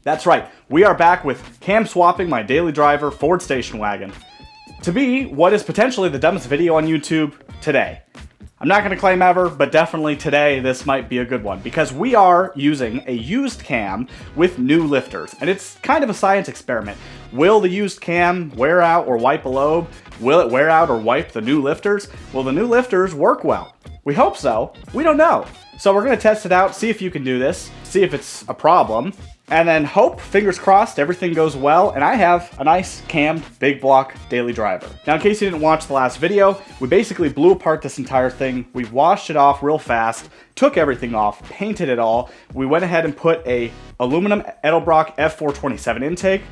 That's right, we are back with cam swapping my daily driver Ford station wagon to be what is potentially the dumbest video on YouTube today. I'm not going to claim ever, but definitely today this might be a good one because we are using a used cam with new lifters, and it's kind of a science experiment. Will the used cam wear out or wipe a lobe? Will it wear out or wipe the new lifters? Will the new lifters work well? We hope so. We don't know. So we're going to test it out, see if you can do this, see if it's a problem, and then hope, fingers crossed, everything goes well, and I have a nice cammed big block daily driver. Now, in case you didn't watch the last video, we basically blew apart this entire thing. We washed it off real fast, took everything off, painted it all. We went ahead and put a aluminum Edelbrock F427 intake,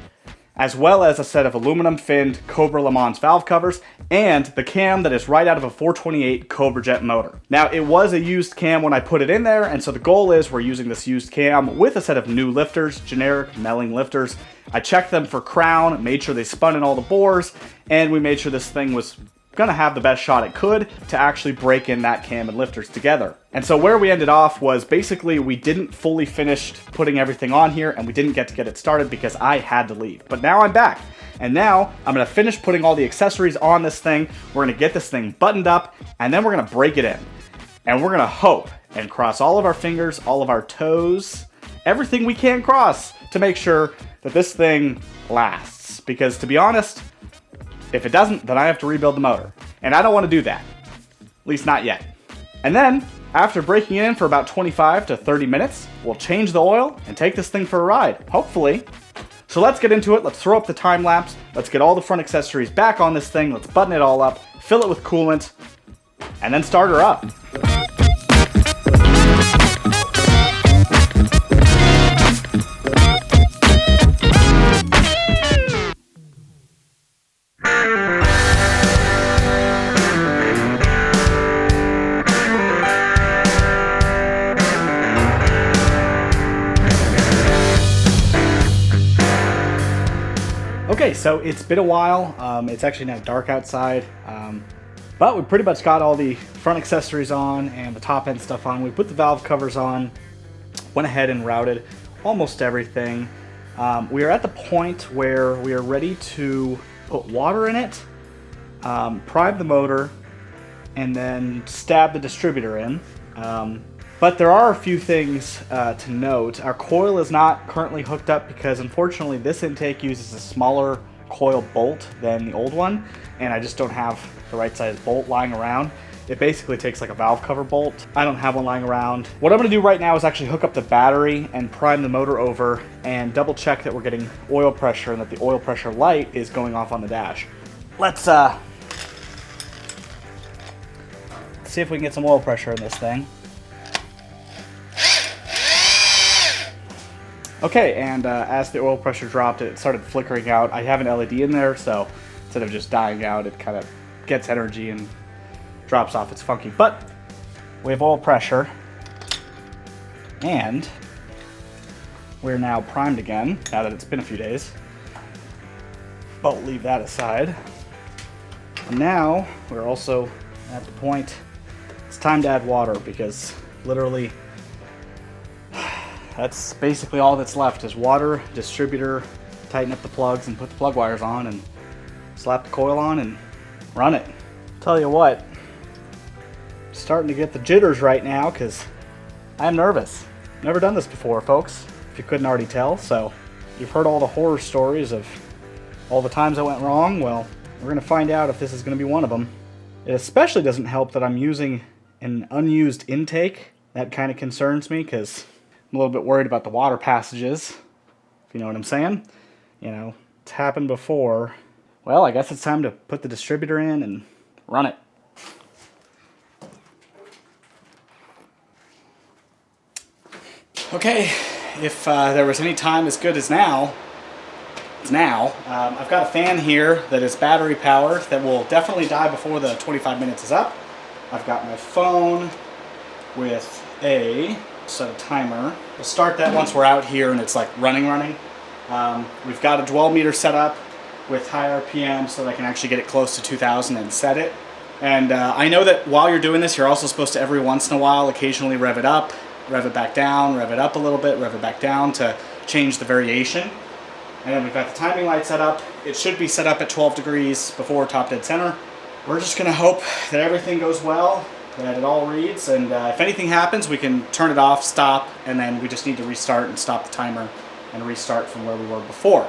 as well as a set of aluminum finned Cobra Le Mans valve covers, and the cam that is right out of a 428 Cobra Jet motor. Now, it was a used cam when I put it in there, and so the goal is we're using this used cam with a set of new lifters, generic Melling lifters. I checked them for crown, made sure they spun in all the bores, and we made sure this thing was gonna have the best shot it could to actually break in that cam and lifters together. And so where we ended off was basically we didn't fully finish putting everything on here, and we didn't get to get it started because I had to leave. But now I'm back, and now I'm gonna finish putting all the accessories on this thing. We're gonna get this thing buttoned up, and then we're gonna break it in. And we're gonna hope and cross all of our fingers, all of our toes, everything we can cross to make sure that this thing lasts. Because to be honest, if it doesn't, then I have to rebuild the motor. And I don't want to do that. At least not yet. And then, after breaking it in for about 25 to 30 minutes, we'll change the oil and take this thing for a ride, hopefully. So let's get into it. Let's throw up the time lapse. Let's get all the front accessories back on this thing. Let's button it all up, fill it with coolant, and then start her up. Okay, so it's been a while. It's actually now dark outside, but we pretty much got all the front accessories on and the top end stuff on. We put the valve covers on, went ahead and routed almost everything. We are at the point where we are ready to put water in it, prime the motor, and then stab the distributor in. But there are a few things to note. Our coil is not currently hooked up because unfortunately this intake uses a smaller coil bolt than the old one, and I just don't have the right size bolt lying around. It basically takes like a valve cover bolt. I don't have one lying around. What I'm gonna do right now is actually hook up the battery and prime the motor over and double check that we're getting oil pressure and that the oil pressure light is going off on the dash. Let's see if we can get some oil pressure in this thing. Okay, and as the oil pressure dropped, it started flickering out. I have an LED in there, so instead of just dying out, it kind of gets energy and drops off. It's funky, but we have oil pressure, and we're now primed again, now that it's been a few days. But we'll leave that aside. And now, we're also at the point, it's time to add water, because literally, that's basically all that's left is water, distributor, tighten up the plugs and put the plug wires on and slap the coil on and run it. Tell you what, starting to get the jitters right now because I'm nervous. Never done this before, folks, if you couldn't already tell. So you've heard all the horror stories of all the times I went wrong. Well, we're going to find out if this is going to be one of them. It especially doesn't help that I'm using an unused intake. That kind of concerns me because I'm a little bit worried about the water passages, if you know what I'm saying. You know, it's happened before. Well, I guess it's time to put the distributor in and run it. Okay, if there was any time as good as now, it's now. I've got a fan here that is battery powered that will definitely die before the 25 minutes is up. I've got my phone with a set a timer. We'll start that once we're out here and it's like running. We've got a dwell meter set up with high RPM so that I can actually get it close to 2,000 and set it. And I know that while you're doing this, you're also supposed to every once in a while occasionally rev it up rev it back down, rev it up a little bit, rev it back down to change the variation. And then we've got the timing light set up. It should be set up at 12 degrees before top dead center. We're just gonna hope that everything goes well, that it all reads, and if anything happens, we can turn it off, stop, and then we just need to restart and stop the timer and restart from where we were before.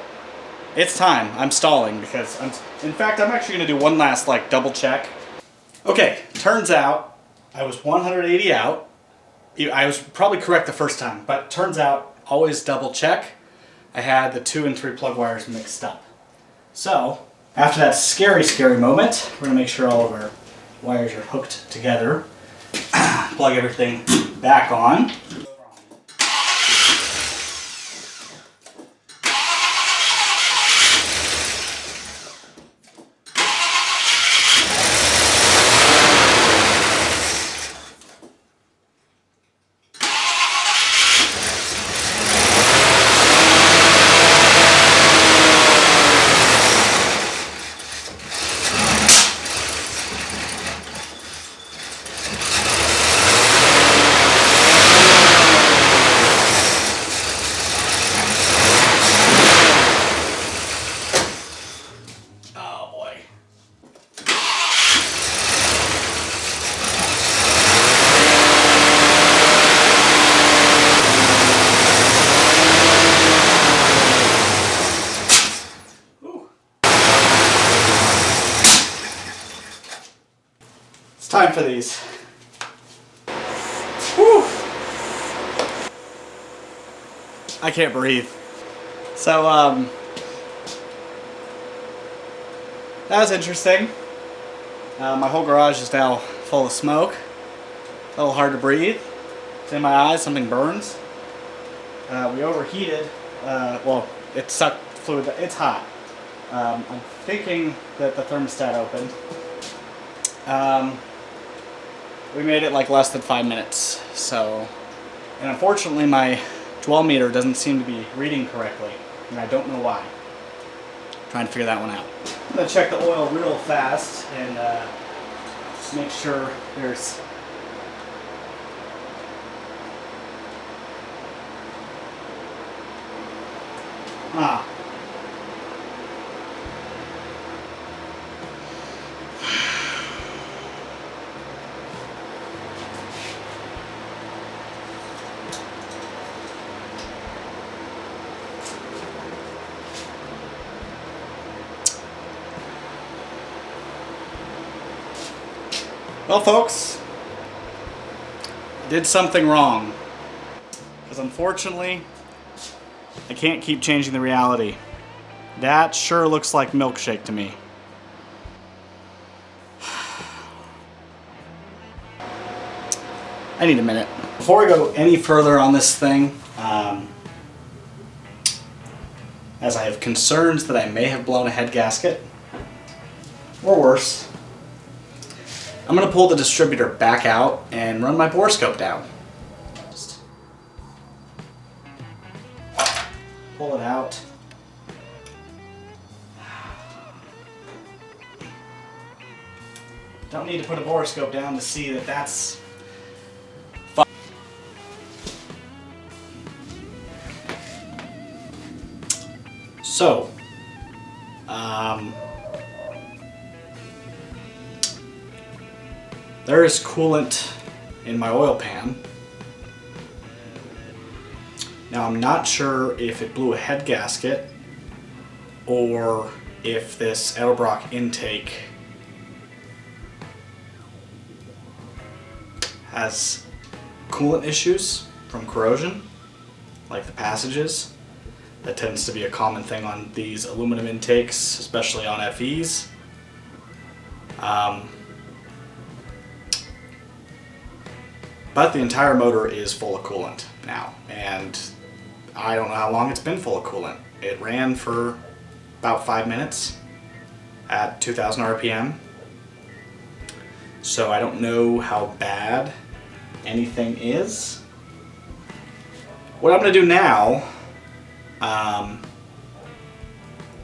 It's time. I'm stalling because in fact, I'm actually gonna do one last like double check. Okay, turns out I was 180 out. I was probably correct the first time, but turns out always double check. I had the 2 and 3 plug wires mixed up. So after that scary, scary moment, we're gonna make sure all of our wires are hooked together. Plug everything back on. Time for these. Whew. I can't breathe. So, that was interesting. My whole garage is now full of smoke. A little hard to breathe. It's in my eyes, something burns. We overheated. Well, it sucked fluid. It's hot. I'm thinking that the thermostat opened. We made it like less than 5 minutes, so, and unfortunately my dwell meter doesn't seem to be reading correctly, and I don't know why. I'm trying to figure that one out. I'm gonna check the oil real fast and make sure there's Well, folks, I did something wrong. Because unfortunately, I can't keep changing the reality. That sure looks like milkshake to me. I need a minute. Before I go any further on this thing, as I have concerns that I may have blown a head gasket, or worse, I'm going to pull the distributor back out and run my borescope down. Just pull it out. Don't need to put a borescope down to see that that's fine. So, there is coolant in my oil pan. Now I'm not sure if it blew a head gasket or if this Edelbrock intake has coolant issues from corrosion, like the passages. That tends to be a common thing on these aluminum intakes, especially on FEs. But the entire motor is full of coolant now, and I don't know how long it's been full of coolant. It ran for about 5 minutes at 2,000 RPM, so I don't know how bad anything is. What I'm going to do now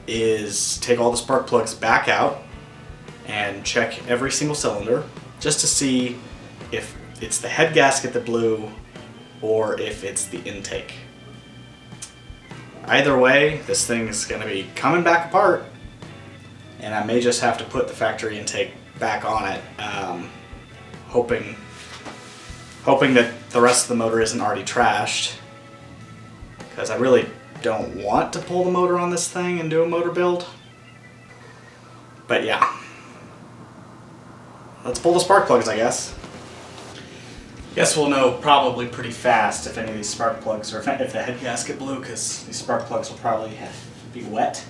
is take all the spark plugs back out and check every single cylinder just to see if it's the head gasket that blew or if it's the intake. Either way, this thing is going to be coming back apart, and I may just have to put the factory intake back on it, hoping that the rest of the motor isn't already trashed, because I really don't want to pull the motor on this thing and do a motor build. But yeah, let's pull the spark plugs, I guess. Guess we'll know probably pretty fast if any of these spark plugs, or if the head gasket blew, because these spark plugs will probably be wet.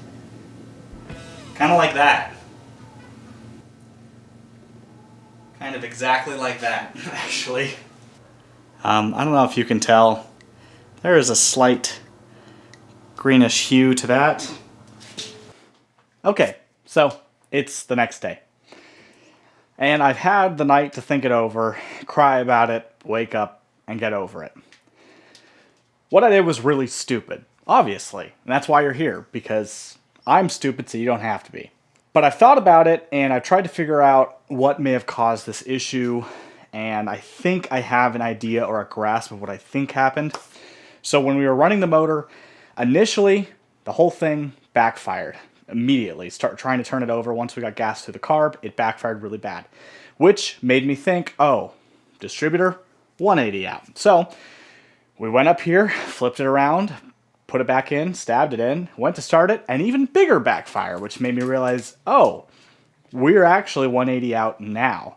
Kind of like that. Kind of exactly like that, actually. I don't know if you can tell. There is a slight greenish hue to that. Okay, so it's the next day. And I've had the night to think it over, cry about it, wake up, and get over it. What I did was really stupid, obviously. And that's why you're here, because I'm stupid so you don't have to be. But I've thought about it, and I've tried to figure out what may have caused this issue, and I think I have an idea or a grasp of what I think happened. So when we were running the motor, initially, the whole thing backfired. Immediately, start trying to turn it over. Once we got gas through the carb, it backfired really bad, which made me think, oh, distributor, 180 out. So we went up here, flipped it around, put it back in, stabbed it in, went to start it, and even bigger backfire, which made me realize, oh, we're actually 180 out now.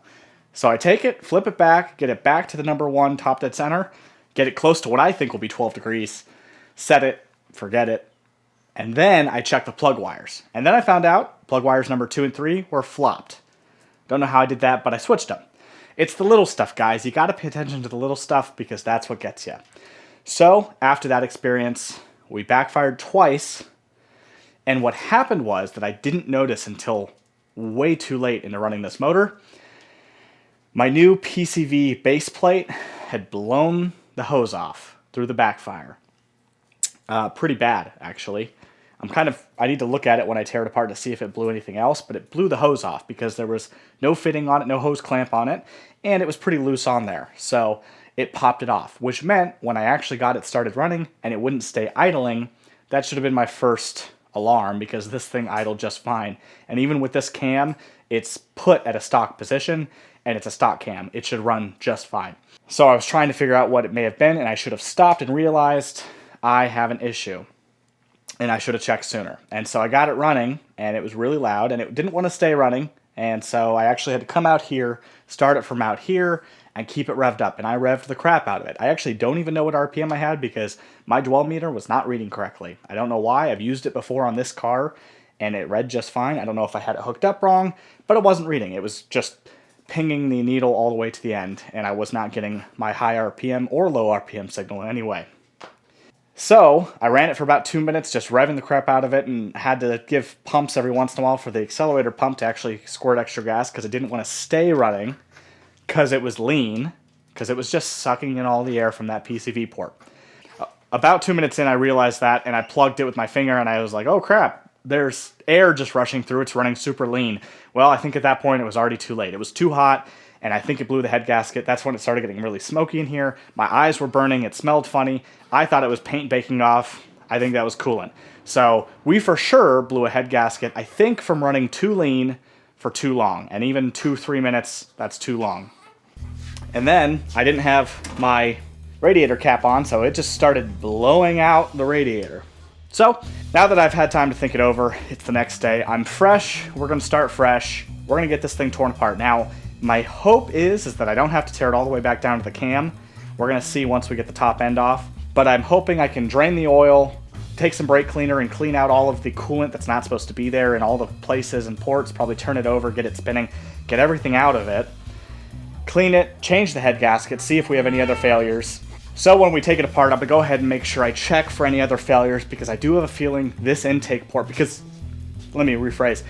So I take it, flip it back, get it back to the number 1 top dead center, get it close to what I think will be 12 degrees, set it, forget it. And then I checked the plug wires. And then I found out plug wires number 2 and 3 were flopped. Don't know how I did that, but I switched them. It's the little stuff, guys. You got to pay attention to the little stuff because that's what gets you. So after that experience, we backfired twice. And what happened was that I didn't notice until way too late into running this motor. My new PCV base plate had blown the hose off through the backfire. Pretty bad, actually. I need to look at it when I tear it apart to see if it blew anything else, but it blew the hose off because there was no fitting on it, no hose clamp on it, and it was pretty loose on there. So it popped it off, which meant when I actually got it started running and it wouldn't stay idling, that should have been my first alarm because this thing idled just fine. And even with this cam, it's put at a stock position and it's a stock cam. It should run just fine. So I was trying to figure out what it may have been, and I should have stopped and realized I have an issue. And I should have checked sooner. And so I got it running, and it was really loud, and it didn't want to stay running. And so I actually had to come out here, start it from out here, and keep it revved up. And I revved the crap out of it. I actually don't even know what RPM I had because my dwell meter was not reading correctly. I don't know why. I've used it before on this car, and it read just fine. I don't know if I had it hooked up wrong, but it wasn't reading. It was just pinging the needle all the way to the end, and I was not getting my high RPM or low RPM signal in any way. So I ran it for about 2 minutes, just revving the crap out of it, and had to give pumps every once in a while for the accelerator pump to actually squirt extra gas because it didn't want to stay running because it was lean, because it was just sucking in all the air from that PCV port. About 2 minutes in, I realized that, and I plugged it with my finger, and I was like, oh crap, there's air just rushing through, it's running super lean. Well, I think at that point it was already too late. It was too hot, and I think it blew the head gasket. That's when it started getting really smoky in here. My eyes were burning, it smelled funny. I thought it was paint baking off. I think that was coolant. So we for sure blew a head gasket, I think from running too lean for too long. And even 2-3 minutes, that's too long. And then I didn't have my radiator cap on, so it just started blowing out the radiator. So now that I've had time to think it over, it's the next day. I'm fresh. We're going to start fresh. We're going to get this thing torn apart. Now, my hope is that I don't have to tear it all the way back down to the cam. We're going to see once we get the top end off. But I'm hoping I can drain the oil, take some brake cleaner and clean out all of the coolant that's not supposed to be there in all the places and ports, probably turn it over, get it spinning, get everything out of it, clean it, change the head gasket, see if we have any other failures. So when we take it apart, I'm going to go ahead and make sure I check for any other failures because I do have a feeling this intake port, because, let me rephrase,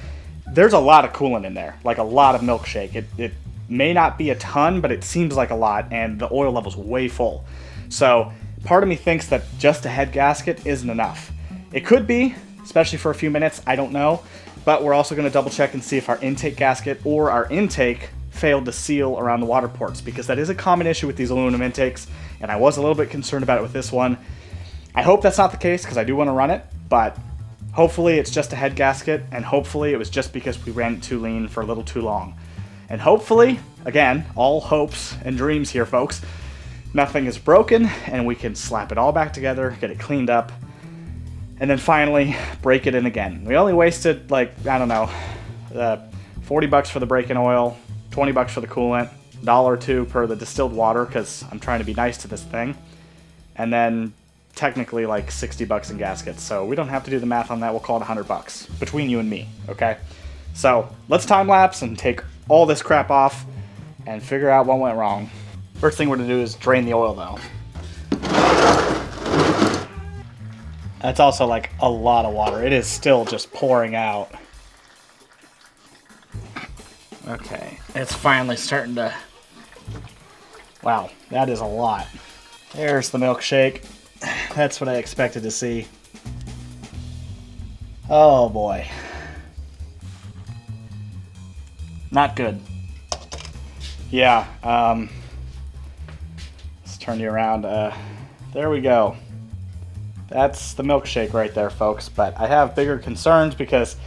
there's a lot of coolant in there, like a lot of milkshake. It may not be a ton, but it seems like a lot, and the oil level's way full. So part of me thinks that just a head gasket isn't enough. It could be, especially for a few minutes, I don't know. But we're also going to double check and see if our intake gasket or our intake failed to seal around the water ports, because that is a common issue with these aluminum intakes, and I was a little bit concerned about it with this one. I hope that's not the case, because I do want to run it, but hopefully it's just a head gasket, and hopefully it was just because we ran it too lean for a little too long. And hopefully, again, all hopes and dreams here, folks, nothing is broken, and we can slap it all back together, get it cleaned up, and then finally break it in again. We only wasted, like, I don't know, 40 bucks for the break-in oil, 20 bucks for the coolant, $1 or $2 per the distilled water, because I'm trying to be nice to this thing, and then technically like 60 bucks in gaskets. So we don't have to do the math on that. We'll call it 100 bucks between you and me, okay? So let's time lapse and take all this crap off and figure out what went wrong. First thing we're gonna do is drain the oil though. That's also like a lot of water. It is still just pouring out. Okay, it's finally starting to... Wow, that is a lot. There's the milkshake. That's what I expected to see. Oh boy. Not good. Yeah, let's turn you around. There we go. That's the milkshake right there, folks. But I have bigger concerns because,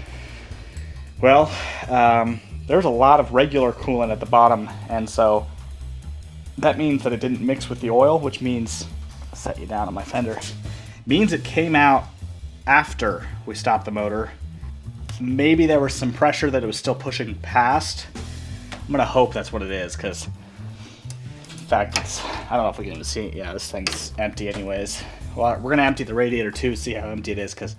well, there's a lot of regular coolant at the bottom, and so that means that it didn't mix with the oil, which means, I'll set you down on my fender, means it came out after we stopped the motor. Maybe there was some pressure that it was still pushing past. I'm gonna hope that's what it is, because in fact, I don't know if we can even see it. Yeah, this thing's empty anyways. Well, we're gonna empty the radiator too, see how empty it is, because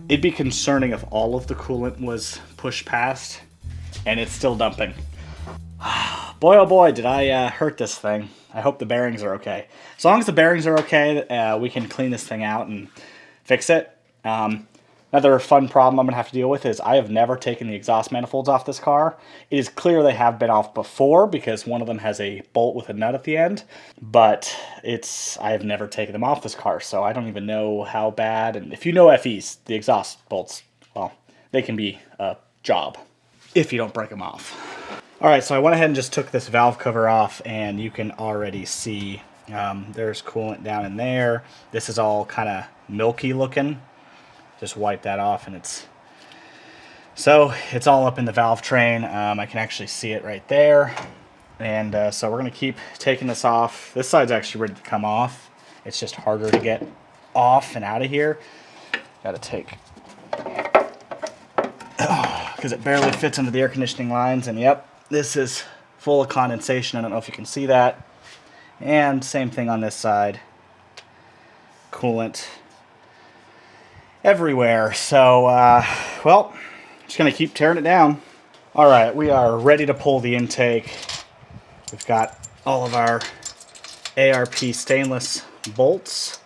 it'd be concerning if all of the coolant was pushed past and it's still dumping. Boy, oh boy, did I hurt this thing. I hope the bearings are okay. As long as the bearings are okay, we can clean this thing out and fix it. Another fun problem I'm going to have to deal with is I have never taken the exhaust manifolds off this car. It is clear they have been off before because one of them has a bolt with a nut at the end, but I have never taken them off this car, so I don't even know how bad. And if you know FEs, the exhaust bolts, well, they can be a job if you don't break them off. All right, so I went ahead and just took this valve cover off, and you can already see there's coolant down in there. This is all kind of milky looking. Just wipe that off, and it's all up in the valve train. I can actually see it right there. And so we're going to keep taking this off. This side's actually ready to come off. It's just harder to get off and out of here. Got to take... because it barely fits into the air conditioning lines. And yep, this is full of condensation. I don't know if you can see that. And same thing on this side. Coolant everywhere. So, well, just going to keep tearing it down. All right, we are ready to pull the intake. We've got all of our ARP stainless bolts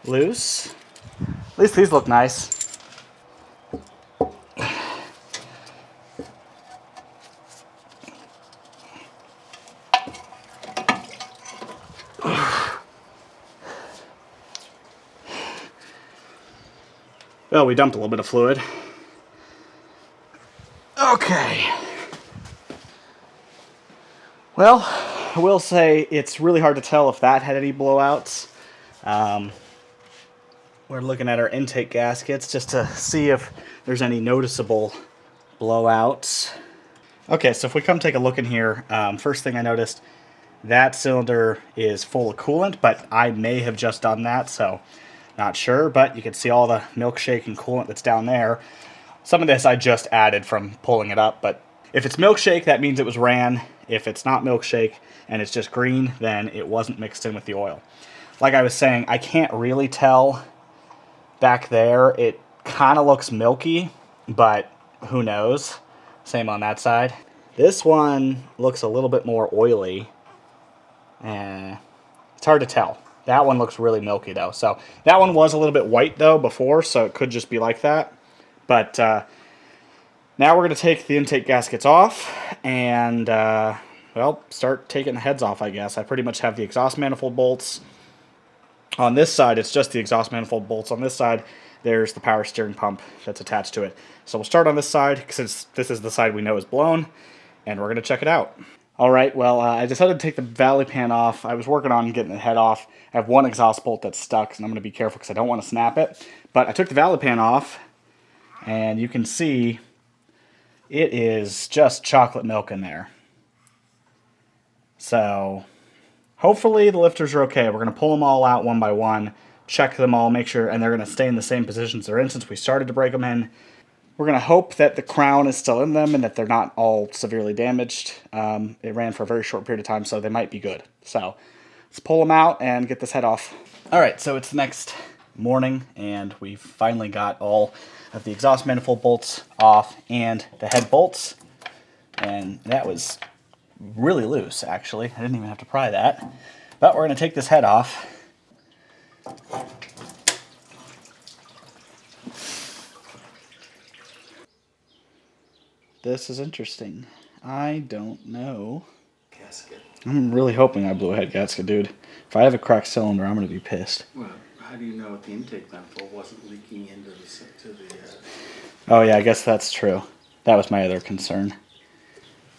loose. At least these look nice. Well, we dumped a little bit of fluid. Okay. Well, I will say it's really hard to tell if that had any blowouts. We're looking at our intake gaskets just to see if there's any noticeable blowouts. Okay, so if we come take a look in here, first thing I noticed, that cylinder is full of coolant, but I may have just done that, so not sure, but you can see all the milkshake and coolant that's down there. Some of this I just added from pulling it up, but if it's milkshake, that means it was ran. If it's not milkshake and it's just green, then it wasn't mixed in with the oil. Like I was saying, I can't really tell back there. It kind of looks milky, but who knows? Same on that side. This one looks a little bit more oily. It's hard to tell. That one looks really milky though. So that one was a little bit white though before, so it could just be like that. But now we're going to take the intake gaskets off and, well, start taking the heads off, I guess. I pretty much have the exhaust manifold bolts. On this side, it's just the exhaust manifold bolts. On this side, there's the power steering pump that's attached to it. So we'll start on this side, since this is the side we know is blown. and we're going to check it out. All right, well, I decided to take the valley pan off. I was working on getting the head off. I have one exhaust bolt that's stuck, and I'm going to be careful because I don't want to snap it. But I took the valley pan off, and you can see it is just chocolate milk in there. So hopefully the lifters are okay. We're going to pull them all out one by one, check them all, make sure, and they're going to stay in the same positions they're in since we started to break them in. We're going to hope that the crown is still in them and that they're not all severely damaged. It ran for a very short period of time, so they might be good. So let's pull them out and get this head off. All right, so it's the next morning, and we've finally got all of the exhaust manifold bolts off and the head bolts. And that was really loose, actually. I didn't even have to pry that. But we're going to take this head off. This is interesting. I don't know. Gasket. I'm really hoping I blew a head gasket, dude. If I have a cracked cylinder, I'm going to be pissed. Well, how do you know the intake manifold wasn't leaking into the... Oh yeah, I guess that's true. That was my other concern.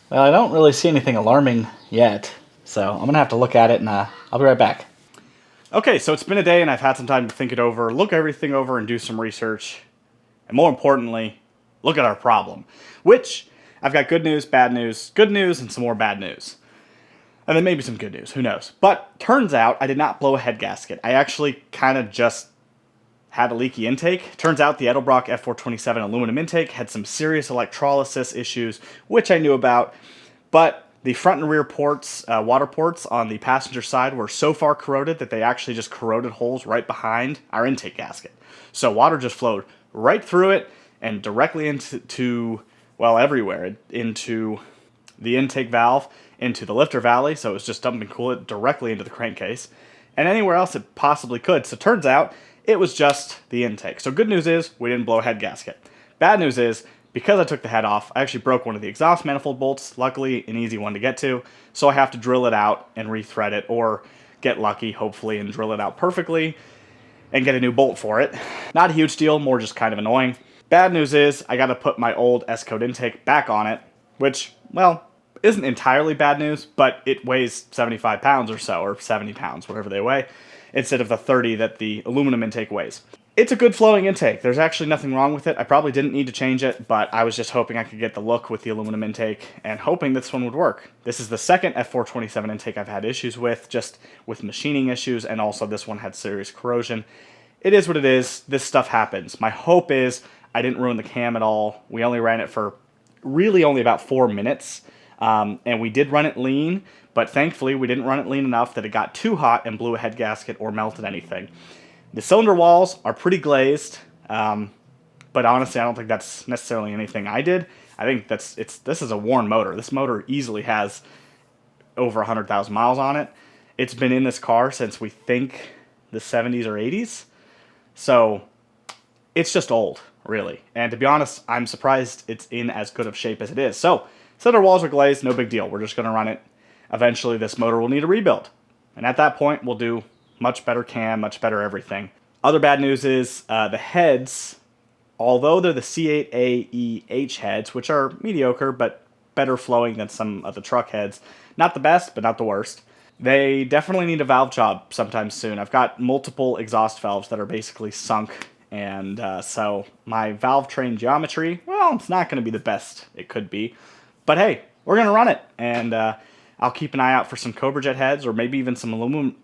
Well, I don't really see anything alarming yet, so I'm going to have to look at it, and I'll be right back. Okay, so it's been a day, and I've had some time to think it over, look everything over, and do some research. And more importantly, look at our problem. Which, I've got good news, and some more bad news. And then maybe some good news, who knows. But turns out I did not blow a head gasket. I actually kind of just had a leaky intake. Turns out the Edelbrock F427 aluminum intake had some serious electrolysis issues, which I knew about. But the front and rear ports, water ports on the passenger side were so far corroded that they actually just corroded holes right behind our intake gasket. So water just flowed right through it and directly into well, everywhere, into the intake valve, into the lifter valley, so it was just dumping coolant directly into the crankcase, and anywhere else it possibly could. So it turns out it was just the intake. So good news is we didn't blow a head gasket. Bad news is, because I took the head off, I actually broke one of the exhaust manifold bolts, luckily an easy one to get to, so I have to drill it out and rethread it, or get lucky, hopefully, and drill it out perfectly, and get a new bolt for it. Not a huge deal, more just kind of annoying. Bad news is, I gotta put my old S-Code intake back on it, which, well, isn't entirely bad news, but it weighs 75 pounds or so, or 70 pounds, whatever they weigh, instead of the 30 that the aluminum intake weighs. It's a good flowing intake. There's actually nothing wrong with it. I probably didn't need to change it, but I was just hoping I could get the look with the aluminum intake, and hoping this one would work. This is the second F427 intake I've had issues with, just with machining issues, and also this one had serious corrosion. It is what it is. This stuff happens. My hope is I didn't ruin the cam at all. We only ran it for really only about 4 minutes, and we did run it lean, but thankfully we didn't run it lean enough that it got too hot and blew a head gasket or melted anything. The cylinder walls are pretty glazed, but honestly I don't think that's necessarily anything I did. I think this is a worn motor. This motor easily has over 100,000 miles on it. It's been in this car since we think the 70s or 80s, so it's just old, really. And to be honest, I'm surprised it's in as good of shape as it is. So, cylinder walls are glazed, no big deal. We're just going to run it. Eventually, this motor will need a rebuild. And at that point, we'll do much better cam, much better everything. Other bad news is the heads, although they're the C8AEH heads, which are mediocre, but better flowing than some of the truck heads. Not the best, but not the worst. They definitely need a valve job sometime soon. I've got multiple exhaust valves that are basically sunk, and so my valve train geometry, well, it's not going to be the best it could be. But hey, we're going to run it, and I'll keep an eye out for some Cobra Jet heads, or maybe even some aluminum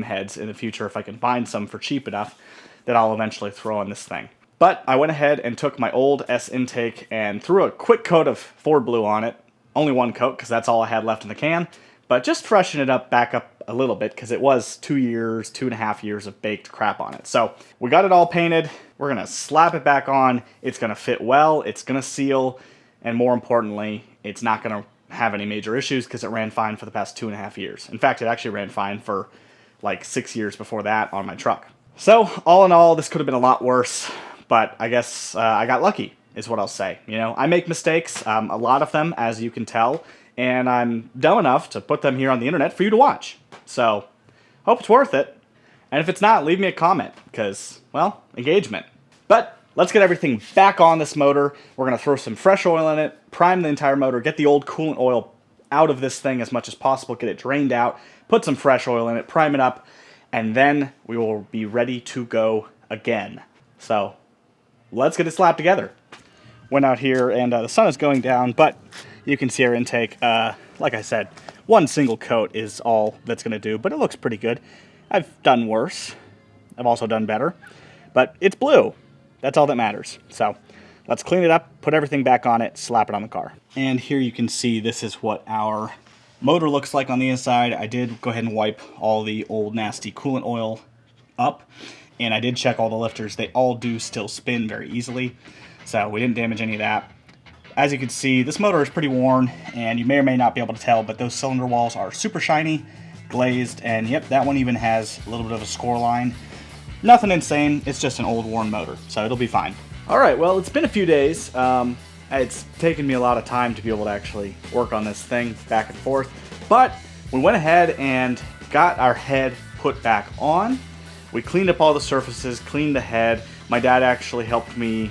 heads in the future if I can find some for cheap enough that I'll eventually throw on this thing. But I went ahead and took my old S intake and threw a quick coat of Ford Blue on it. Only one coat, because that's all I had left in the can. But just freshen it up back up a little bit, because it was 2.5 years of baked crap on it. So we got it all painted. We're going to slap it back on. It's going to fit well. It's going to seal. And more importantly, it's not going to have any major issues because it ran fine for the past 2.5 years. In fact, it actually ran fine for like 6 years before that on my truck. So all in all, this could have been a lot worse, but I guess I got lucky is what I'll say. You know, I make mistakes, a lot of them, as you can tell, and I'm dumb enough to put them here on the internet for you to watch. So, hope it's worth it. And if it's not, leave me a comment, because, well, engagement. But let's get everything back on this motor. We're going to throw some fresh oil in it, prime the entire motor, get the old coolant oil out of this thing as much as possible, get it drained out, put some fresh oil in it, prime it up, and then we will be ready to go again. So let's get it slapped together. Went out here and the sun is going down, but you can see our intake. Like I said, one single coat is all that's going to do, but it looks pretty good. I've done worse. I've also done better, but it's blue. That's all that matters. So let's clean it up, put everything back on it, slap it on the car. And here you can see this is what our motor looks like on the inside. I did go ahead and wipe all the old nasty coolant oil up, and I did check all the lifters. They all do still spin very easily, so we didn't damage any of that. As you can see, this motor is pretty worn, and you may or may not be able to tell, but those cylinder walls are super shiny, glazed, and yep, that one even has a little bit of a score line. Nothing insane, it's just an old worn motor, so it'll be fine. Alright, well, it's been a few days. It's taken me a lot of time to be able to actually work on this thing back and forth, but we went ahead and got our head put back on. We cleaned up all the surfaces, cleaned the head. My dad actually helped me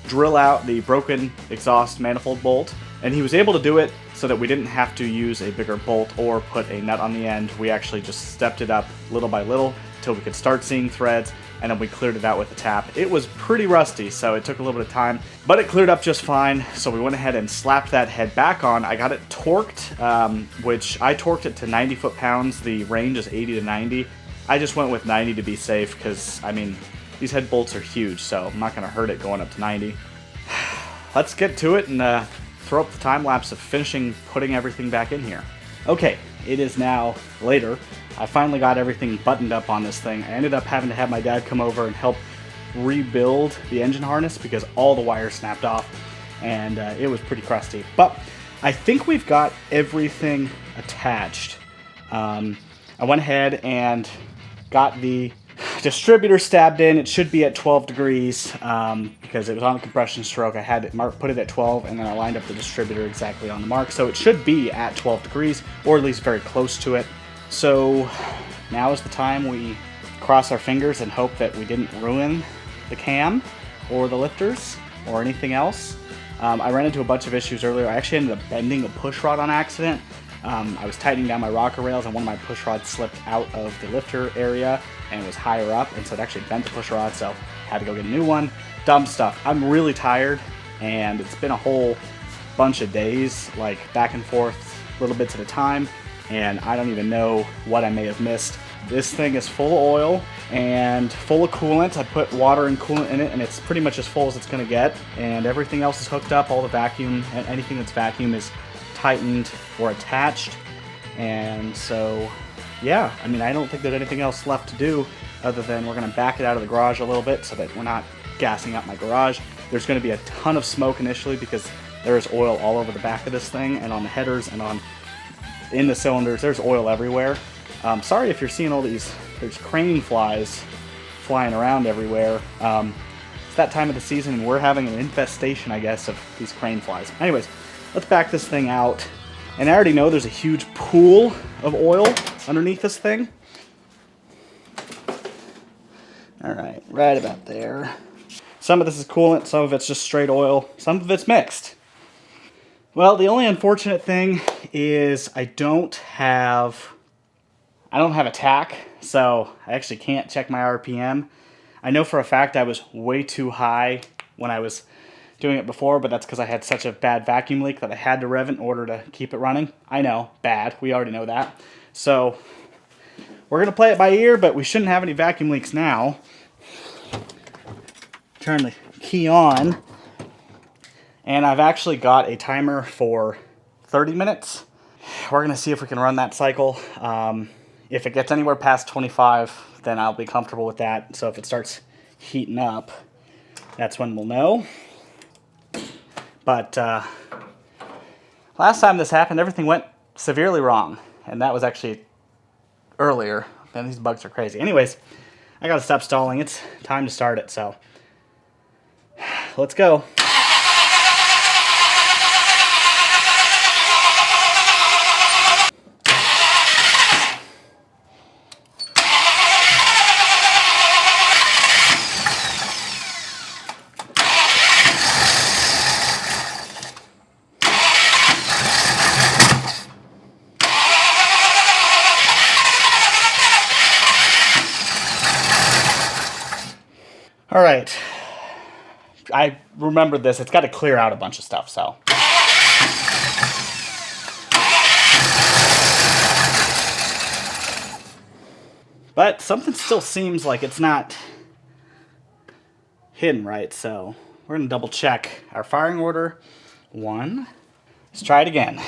drill out the broken exhaust manifold bolt, and he was able to do it so that we didn't have to use a bigger bolt or put a nut on the end. We actually just stepped it up little by little until we could start seeing threads, and then we cleared it out with a tap. It was pretty rusty, so it took a little bit of time, but it cleared up just fine. So we went ahead and slapped that head back on. I got it torqued, which I torqued it to 90 foot-pounds. The range is 80 to 90. I just went with 90 to be safe because, I mean, these head bolts are huge, so I'm not going to hurt it going up to 90. Let's get to it and throw up the time lapse of finishing putting everything back in here. Okay, it is now later. I finally got everything buttoned up on this thing. I ended up having to have my dad come over and help rebuild the engine harness because all the wires snapped off, and it was pretty crusty. But I think we've got everything attached. I went ahead and got the distributor stabbed in. It should be at 12 degrees because it was on a compression stroke. I had it put it at 12, and then I lined up the distributor exactly on the mark. So it should be at 12 degrees, or at least very close to it. So now is the time we cross our fingers and hope that we didn't ruin the cam or the lifters or anything else. I ran into a bunch of issues earlier. I actually ended up bending a push rod on accident. I was tightening down my rocker rails, and one of my push rods slipped out of the lifter area and was higher up, and so it actually bent the push rod, so had to go get a new one. Dumb stuff. I'm really tired, and it's been a whole bunch of days, like back and forth, little bits at a time, and I don't even know what I may have missed. This thing is full of oil and full of coolant. I put water and coolant in it, and it's pretty much as full as it's going to get, and everything else is hooked up. All the vacuum, anything that's vacuum is tightened or attached, and so yeah, I mean, I don't think there's anything else left to do other than we're going to back it out of the garage a little bit so that we're not gassing up my garage. There's going to be a ton of smoke initially because there is oil all over the back of this thing, and on the headers and in the cylinders. There's oil everywhere. Sorry if you're seeing all these, there's crane flies flying around everywhere. It's that time of the season, and we're having an infestation, I guess, of these crane flies. Anyways, let's back this thing out. And I already know there's a huge pool of oil underneath this thing. All right, right about there. Some of this is coolant, some of it's just straight oil, some of it's mixed. Well, the only unfortunate thing is I don't have a tach, so I actually can't check my RPM. I know for a fact I was way too high when I was doing it before, but that's because I had such a bad vacuum leak that I had to rev it in order to keep it running. I know, bad. We already know that. So we're going to play it by ear, but we shouldn't have any vacuum leaks now. Turn the key on. And I've actually got a timer for 30 minutes. We're going to see if we can run that cycle. If it gets anywhere past 25, then I'll be comfortable with that. So if it starts heating up, that's when we'll know. But last time this happened, everything went severely wrong. And that was actually earlier. Man, these bugs are crazy. Anyways, I got to stop stalling. It's time to start it. So let's go. All right. I remembered this. It's got to clear out a bunch of stuff, so. But something still seems like it's not hidden right, so we're going to double check our firing order. 1. Let's try it again.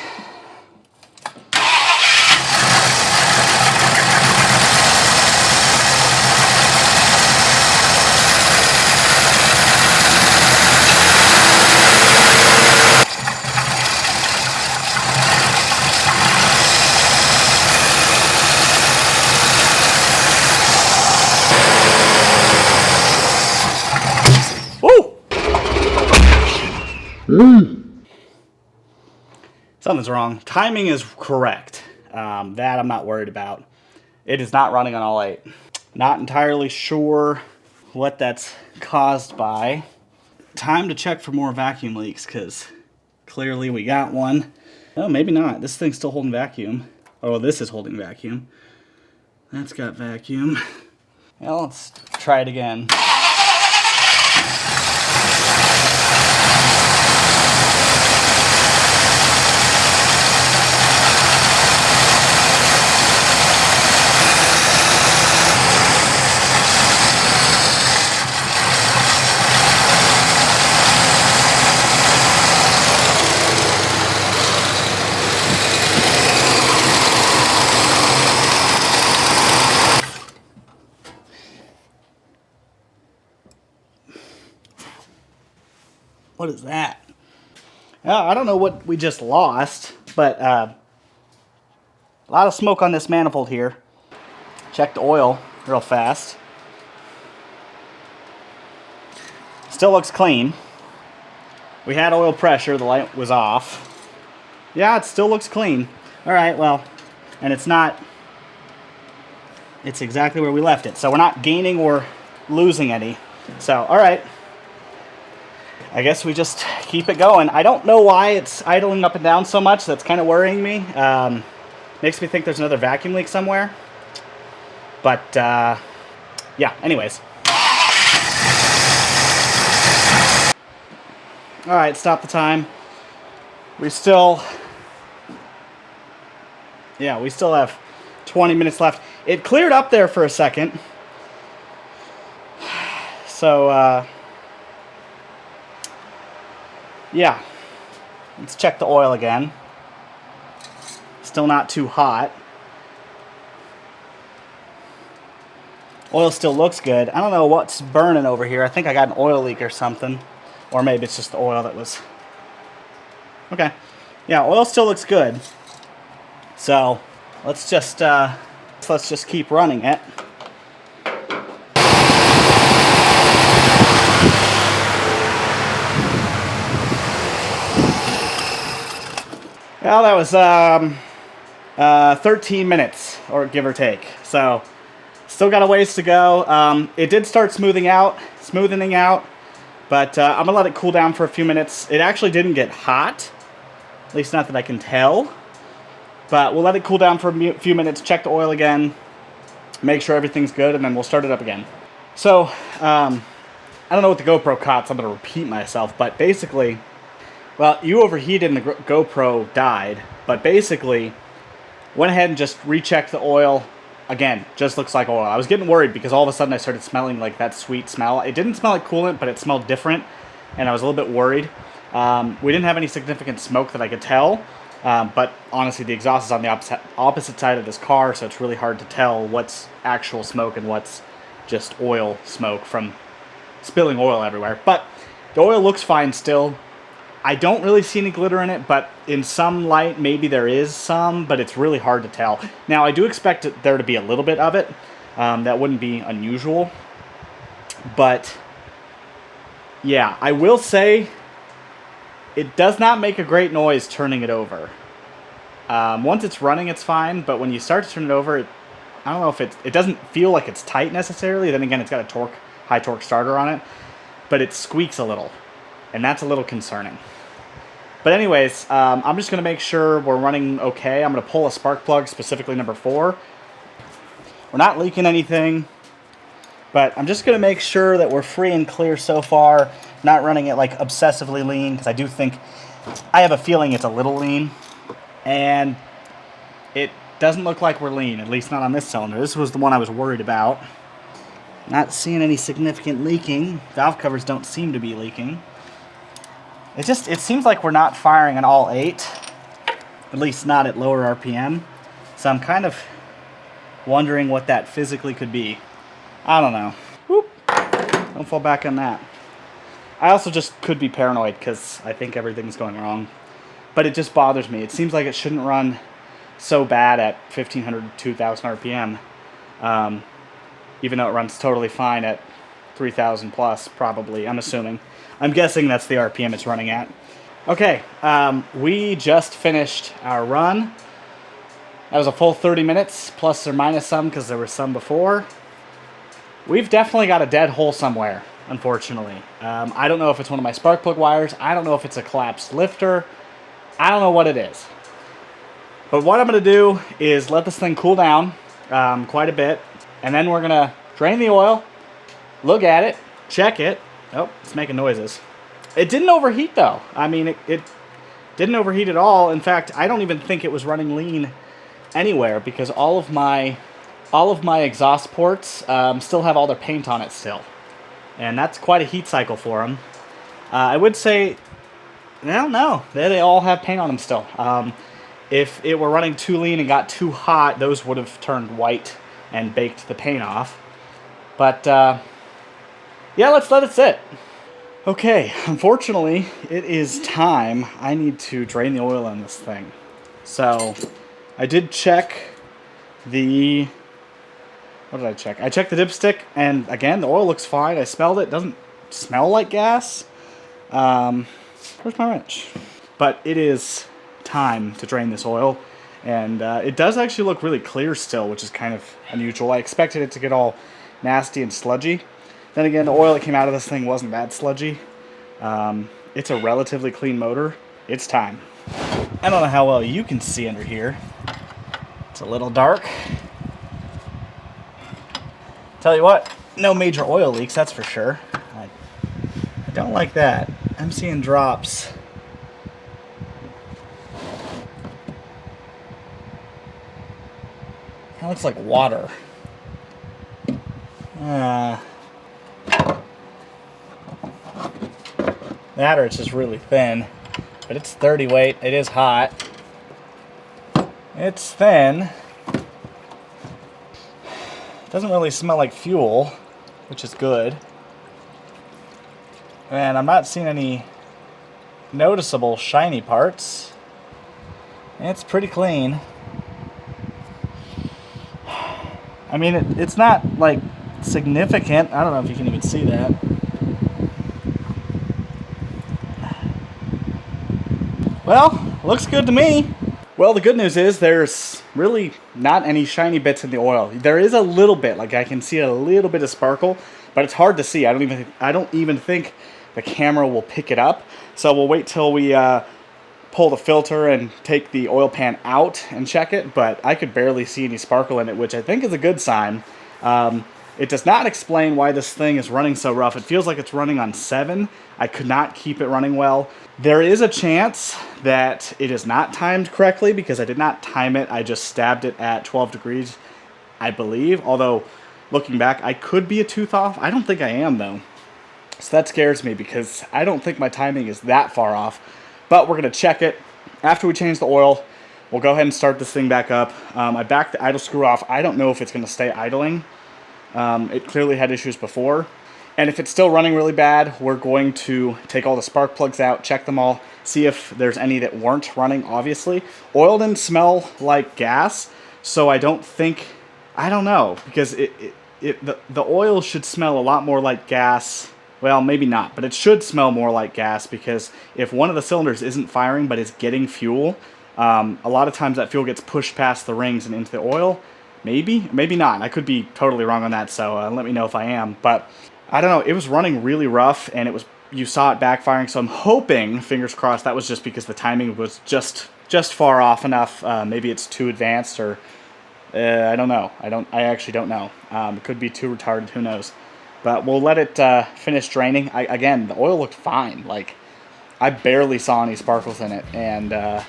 Something's wrong. Timing is correct. That I'm not worried about. It is not running on all 8. Not entirely sure what that's caused by. Time to check for more vacuum leaks, because clearly we got one. Oh, maybe not. This thing's still holding vacuum. Oh, this is holding vacuum. That's got vacuum. Well, let's try it again. What is that? I don't know what we just lost, but a lot of smoke on this manifold here. Check the oil real fast. Still looks clean. We had oil pressure, the light was off. Yeah, it still looks clean. Alright, well, and it's exactly where we left it. So we're not gaining or losing any. So, alright. I guess we just keep it going. I don't know why it's idling up and down so much. That's kind of worrying me. Makes me think there's another vacuum leak somewhere. But, yeah, anyways. Alright, stop the time. We still have 20 minutes left. It cleared up there for a second. So, yeah, let's check the oil again. Still not too hot. Oil still looks good. I don't know what's burning over here. I think I got an oil leak or something. Or maybe it's just the oil that was... Okay. Yeah, oil still looks good. So, let's just keep running it. Well, that was 13 minutes, or give or take. So, still got a ways to go. It did start smoothening out, but I'm going to let it cool down for a few minutes. It actually didn't get hot, at least not that I can tell. But we'll let it cool down for a few minutes, check the oil again, make sure everything's good, and then we'll start it up again. So, I don't know what the GoPro caught, so I'm going to repeat myself, but basically... Well, you overheated and the GoPro died, but basically went ahead and just rechecked the oil. Again, just looks like oil. I was getting worried because all of a sudden I started smelling like that sweet smell. It didn't smell like coolant, but it smelled different, and I was a little bit worried. We didn't have any significant smoke that I could tell, but honestly the exhaust is on the opposite side of this car, so it's really hard to tell what's actual smoke and what's just oil smoke from spilling oil everywhere. But the oil looks fine still. I don't really see any glitter in it, but in some light, maybe there is some, but it's really hard to tell. Now, I do expect there to be a little bit of it. That wouldn't be unusual. But, yeah, I will say it does not make a great noise turning it over. Once it's running, it's fine, but when you start to turn it over, I don't know if it doesn't feel like it's tight necessarily. Then again, it's got a high torque starter on it, but it squeaks a little, and that's a little concerning. But anyways, I'm just going to make sure we're running okay. I'm going to pull a spark plug, specifically number 4. We're not leaking anything. But I'm just going to make sure that we're free and clear so far, not running it like obsessively lean, because I have a feeling it's a little lean. And it doesn't look like we're lean, at least not on this cylinder. This was the one I was worried about. Not seeing any significant leaking. Valve covers don't seem to be leaking. It seems like we're not firing on all 8, at least not at lower RPM. So I'm kind of wondering what that physically could be. I don't know. Whoop. Don't fall back on that. I also just could be paranoid because I think everything's going wrong. But it just bothers me. It seems like it shouldn't run so bad at 1500 to 2000 RPM. Even though it runs totally fine at 3000 plus, probably, I'm assuming. I'm guessing that's the RPM it's running at. Okay, we just finished our run. That was a full 30 minutes, plus or minus some, because there was some before. We've definitely got a dead hole somewhere, unfortunately. I don't know if it's one of my spark plug wires. I don't know if it's a collapsed lifter. I don't know what it is. But what I'm going to do is let this thing cool down quite a bit. And then we're going to drain the oil, look at it, check it. Oh, it's making noises. It didn't overheat, though. I mean, it didn't overheat at all. In fact, I don't even think it was running lean anywhere because all of my exhaust ports still have all their paint on it still. And that's quite a heat cycle for them. I would say, I don't know, they all have paint on them still. If it were running too lean and got too hot, those would have turned white and baked the paint off. But, yeah, let's let it sit. Okay, unfortunately, it is time. I need to drain the oil on this thing. So, I did check the... What did I check? I checked the dipstick, and again, the oil looks fine. I smelled it. It doesn't smell like gas. Where's my wrench? But it is time to drain this oil. And it does actually look really clear still, which is kind of unusual. I expected it to get all nasty and sludgy. Then again, the oil that came out of this thing wasn't that sludgy. It's a relatively clean motor. It's time. I don't know how well you can see under here. It's a little dark. Tell you what, no major oil leaks, that's for sure. I don't like that. I'm seeing drops. That looks like water. That or it's just really thin. But it's 30 weight. It is hot. It's thin. Doesn't really smell like fuel, which is good. And I'm not seeing any noticeable shiny parts. It's pretty clean. I mean, it's not like significant. I don't know if you can even see that. Well, looks good to me. Well, the good news is there's really not any shiny bits in the oil. There is a little bit, like I can see a little bit of sparkle, but it's hard to see. I don't even think the camera will pick it up. So we'll wait till we pull the filter and take the oil pan out and check it, but I could barely see any sparkle in it, which I think is a good sign. It does not explain why this thing is running so rough. It feels like it's running on 7. I could not keep it running well. There is a chance that it is not timed correctly because I did not time it. I just stabbed it at 12 degrees, I believe. Although, looking back, I could be a tooth off. I don't think I am, though. So that scares me because I don't think my timing is that far off. But we're going to check it. After we change the oil, we'll go ahead and start this thing back up. I backed the idle screw off. I don't know if it's going to stay idling. It clearly had issues before. And if it's still running really bad, we're going to take all the spark plugs out, check them all, see if there's any that weren't running, obviously. Oil didn't smell like gas, so I don't know, because the oil should smell a lot more like gas. Well, maybe not, but it should smell more like gas because if one of the cylinders isn't firing but is getting fuel, a lot of times that fuel gets pushed past the rings and into the oil. Maybe not. I could be totally wrong on that, so let me know if I am. But I don't know. It was running really rough, and you saw it backfiring. So I'm hoping, fingers crossed, that was just because the timing was just far off enough. Maybe it's too advanced, or I don't know. I actually don't know. It could be too retarded. Who knows? But we'll let it finish draining. Again, the oil looked fine. Like, I barely saw any sparkles in it. And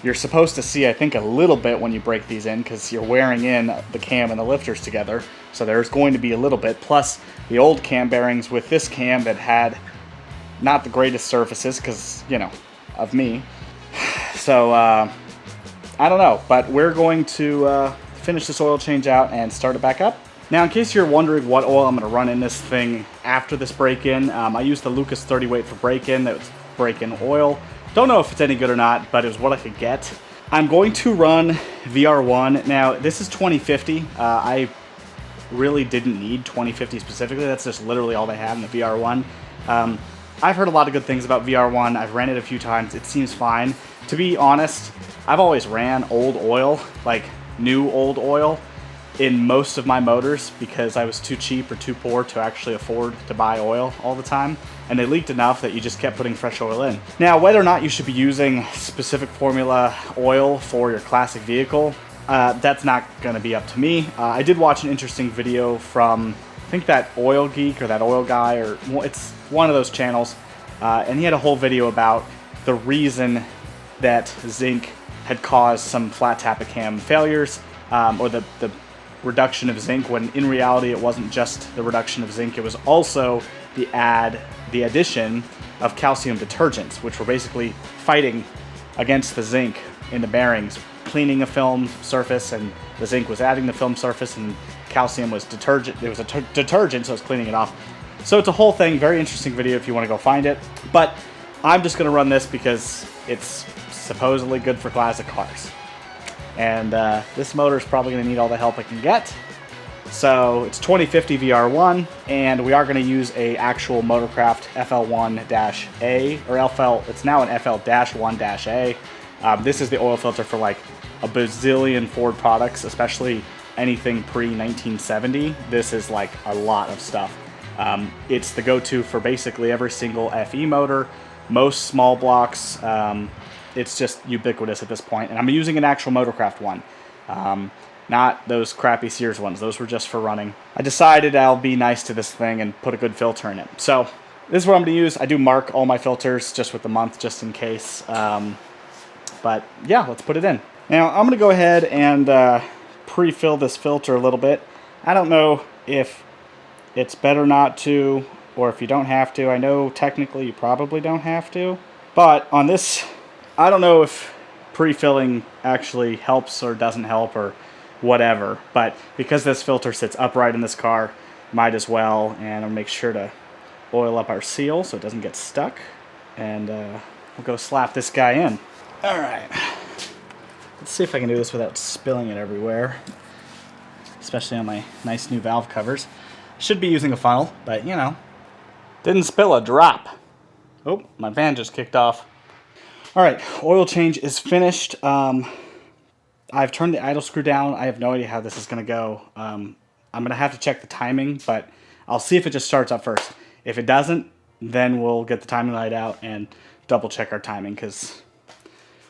you're supposed to see, I think, a little bit when you break these in because you're wearing in the cam and the lifters together. So there's going to be a little bit. Plus, the old cam bearings with this cam that had not the greatest surfaces because, you know, of me. So, I don't know. But we're going to finish this oil change out and start it back up. Now, in case you're wondering what oil I'm going to run in this thing after this break-in, I used the Lucas 30 weight for break-in. That was break-in oil. Don't know if it's any good or not, but it was what I could get. I'm going to run VR1. Now, this is 2050. I really didn't need 2050 specifically. That's just literally all they have in the VR1. I've heard a lot of good things about VR1. I've ran it a few times. It seems fine. To be honest, I've always ran old oil, like new old oil, in most of my motors because I was too cheap or too poor to actually afford to buy oil all the time. And they leaked enough that you just kept putting fresh oil in. Now, whether or not you should be using specific formula oil for your classic vehicle, that's not going to be up to me. I did watch an interesting video from, I think that Oil Geek or that Oil Guy, or it's one of those channels, and he had a whole video about the reason that zinc had caused some flat tapicam failures, or the reduction of zinc, when in reality it wasn't just the reduction of zinc, it was also the addition of calcium detergents, which were basically fighting against the zinc in the bearings, cleaning a film surface, and the zinc was adding the film surface, and calcium was detergent. It was a detergent, so it's cleaning it off. So it's a whole thing. Very interesting video if you want to go find it. But I'm just going to run this because it's supposedly good for classic cars. And this motor is probably going to need all the help I can get. So it's 2050 VR1, and we are going to use a actual Motorcraft FL1-A, or FL, it's now an FL-1-A. This is the oil filter for like a bazillion Ford products, especially anything pre-1970. This is like a lot of stuff. It's the go-to for basically every single FE motor, most small blocks. It's just ubiquitous at this point, and I'm using an actual Motorcraft one, not those crappy Sears ones. Those were just for running. I decided I'll be nice to this thing and put a good filter in it. So this is what I'm going to use. I do mark all my filters just with the month, just in case. But yeah, let's put it in. Now I'm going to go ahead and pre-fill this filter a little bit. I don't know if it's better not to, or if you don't have to. I know technically you probably don't have to, but on this, I don't know if pre-filling actually helps or doesn't help or whatever, but because this filter sits upright in this car, might as well. And I'll make sure to oil up our seal so it doesn't get stuck, and we'll go slap this guy in. All right, let's see if I can do this without spilling it everywhere, especially on my nice new valve covers. Should be using a funnel, but you know, didn't spill a drop. Oh, my van just kicked off. All right, oil change is finished. I've turned the idle screw down. I have no idea how this is going to go. I'm going to have to check the timing, but I'll see if it just starts up first. If it doesn't, then we'll get the timing light out and double check our timing, because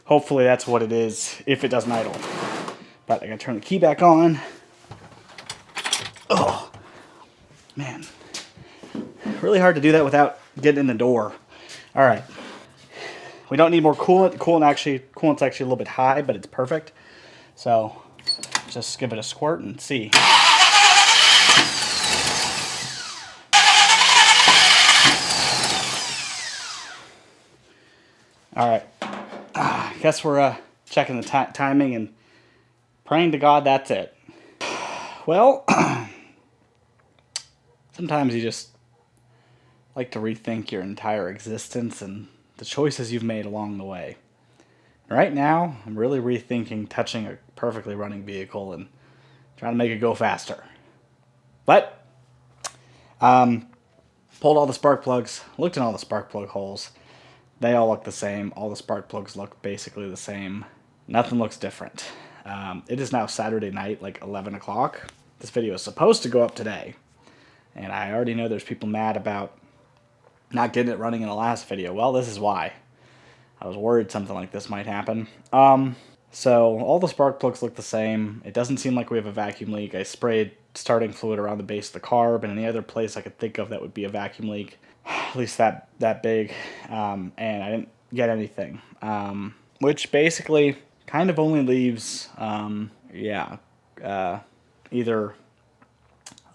hopefully that's what it is if it doesn't idle. But I got to turn the key back on. Oh, man. Really hard to do that without getting in the door. All right. We don't need more coolant. Coolant's actually a little bit high, but it's perfect. So just give it a squirt and see. All right. I guess we're checking the timing and praying to God that's it. Well, sometimes you just like to rethink your entire existence and the choices you've made along the way. Right now, I'm really rethinking touching a perfectly running vehicle and trying to make it go faster. But, pulled all the spark plugs, looked in all the spark plug holes. They all look the same. All the spark plugs look basically the same. Nothing looks different. It is now Saturday night, like 11 o'clock. This video is supposed to go up today. And I already know there's people mad about not getting it running in the last video. Well, this is why. I was worried something like this might happen. So all the spark plugs look the same. It doesn't seem like we have a vacuum leak. I sprayed starting fluid around the base of the carb, and any other place I could think of that would be a vacuum leak, at least that big, and I didn't get anything. Which basically kind of only leaves, either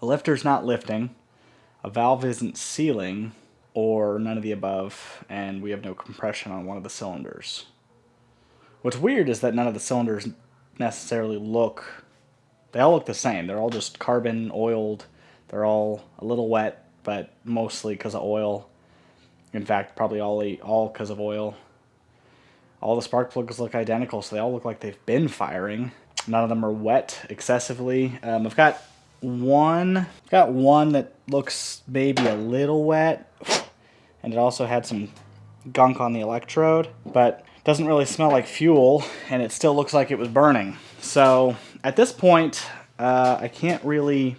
a lifter's not lifting, a valve isn't sealing, or none of the above, and we have no compression on one of the cylinders. What's weird is that none of the cylinders necessarily look, they all look the same. They're all just carbon oiled. They're all a little wet, but mostly because of oil. In fact, probably all because of oil. All the spark plugs look identical, so they all look like they've been firing. None of them are wet excessively. I've got one that looks maybe a little wet, and it also had some gunk on the electrode, but doesn't really smell like fuel, and it still looks like it was burning. So at this point, I can't really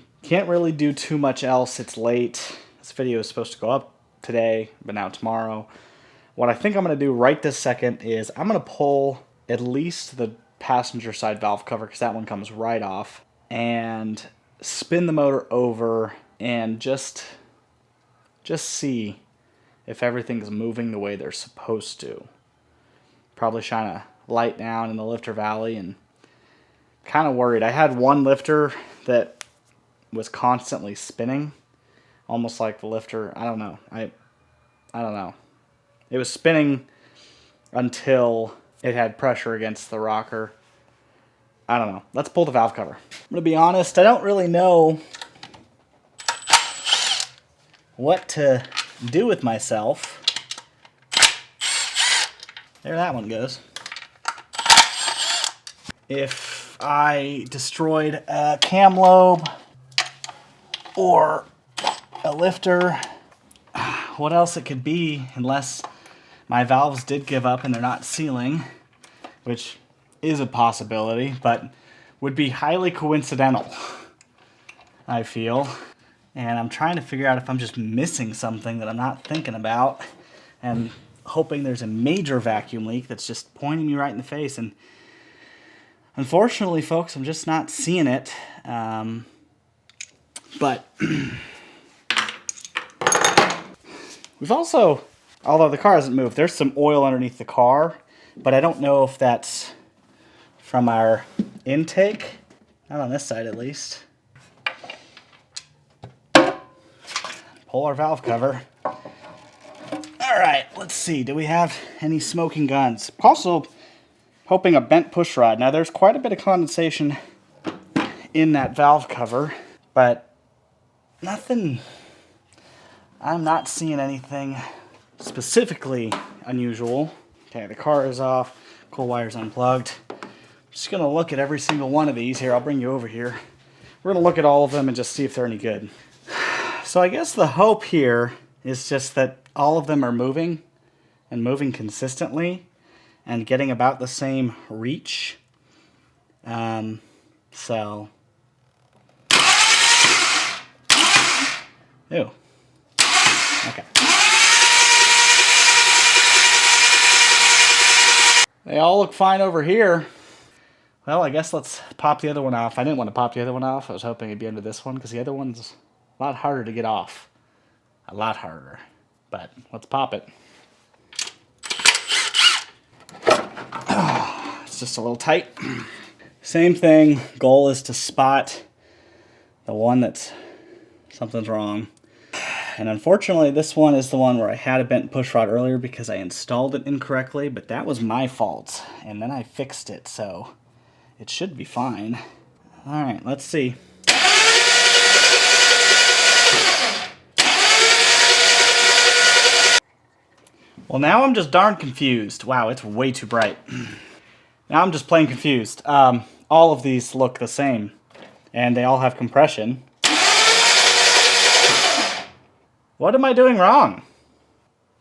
do too much else. It's late. This video is supposed to go up today, but now tomorrow. What I think I'm going to do right this second is I'm going to pull at least the passenger side valve cover, because that one comes right off, and spin the motor over and just see if everything's moving the way they're supposed to. Probably shine a light down in the lifter valley, and kind of worried. I had one lifter that was constantly spinning, almost like the lifter, I don't know. I don't know. It was spinning until it had pressure against the rocker. I don't know. Let's pull the valve cover. I'm going to be honest, I don't really know what to do with myself. There that one goes. If I destroyed a cam lobe or a lifter, what else it could be, unless my valves did give up and they're not sealing, which is a possibility, but would be highly coincidental, I feel. And I'm trying to figure out if I'm just missing something that I'm not thinking about, and hoping there's a major vacuum leak that's just pointing me right in the face. And unfortunately, folks, I'm just not seeing it. But we've also, although the car hasn't moved, there's some oil underneath the car, but I don't know if that's from our intake. Not on this side, at least. Pull our valve cover. All right, let's see. Do we have any smoking guns? Also, hoping a bent push rod. Now, there's quite a bit of condensation in that valve cover, but nothing. I'm not seeing anything specifically unusual. Okay, the car is off. Coil wire's unplugged. Just gonna look at every single one of these here. I'll bring you over here. We're gonna look at all of them and just see if they're any good. So I guess the hope here is just that all of them are moving and moving consistently and getting about the same reach. So. Ew. Okay. They all look fine over here. Well, I guess let's pop the other one off. I didn't want to pop the other one off. I was hoping it'd be under this one, because the other one's a lot harder to get off. A lot harder. But let's pop it. It's just a little tight. Same thing. Goal is to spot the one that's something's wrong. And unfortunately, this one is the one where I had a bent push rod earlier because I installed it incorrectly, but that was my fault. And then I fixed it, so it should be fine. All right, let's see. Well, now I'm just darn confused. Wow, it's way too bright. Now I'm just plain confused. All of these look the same, and they all have compression. What am I doing wrong?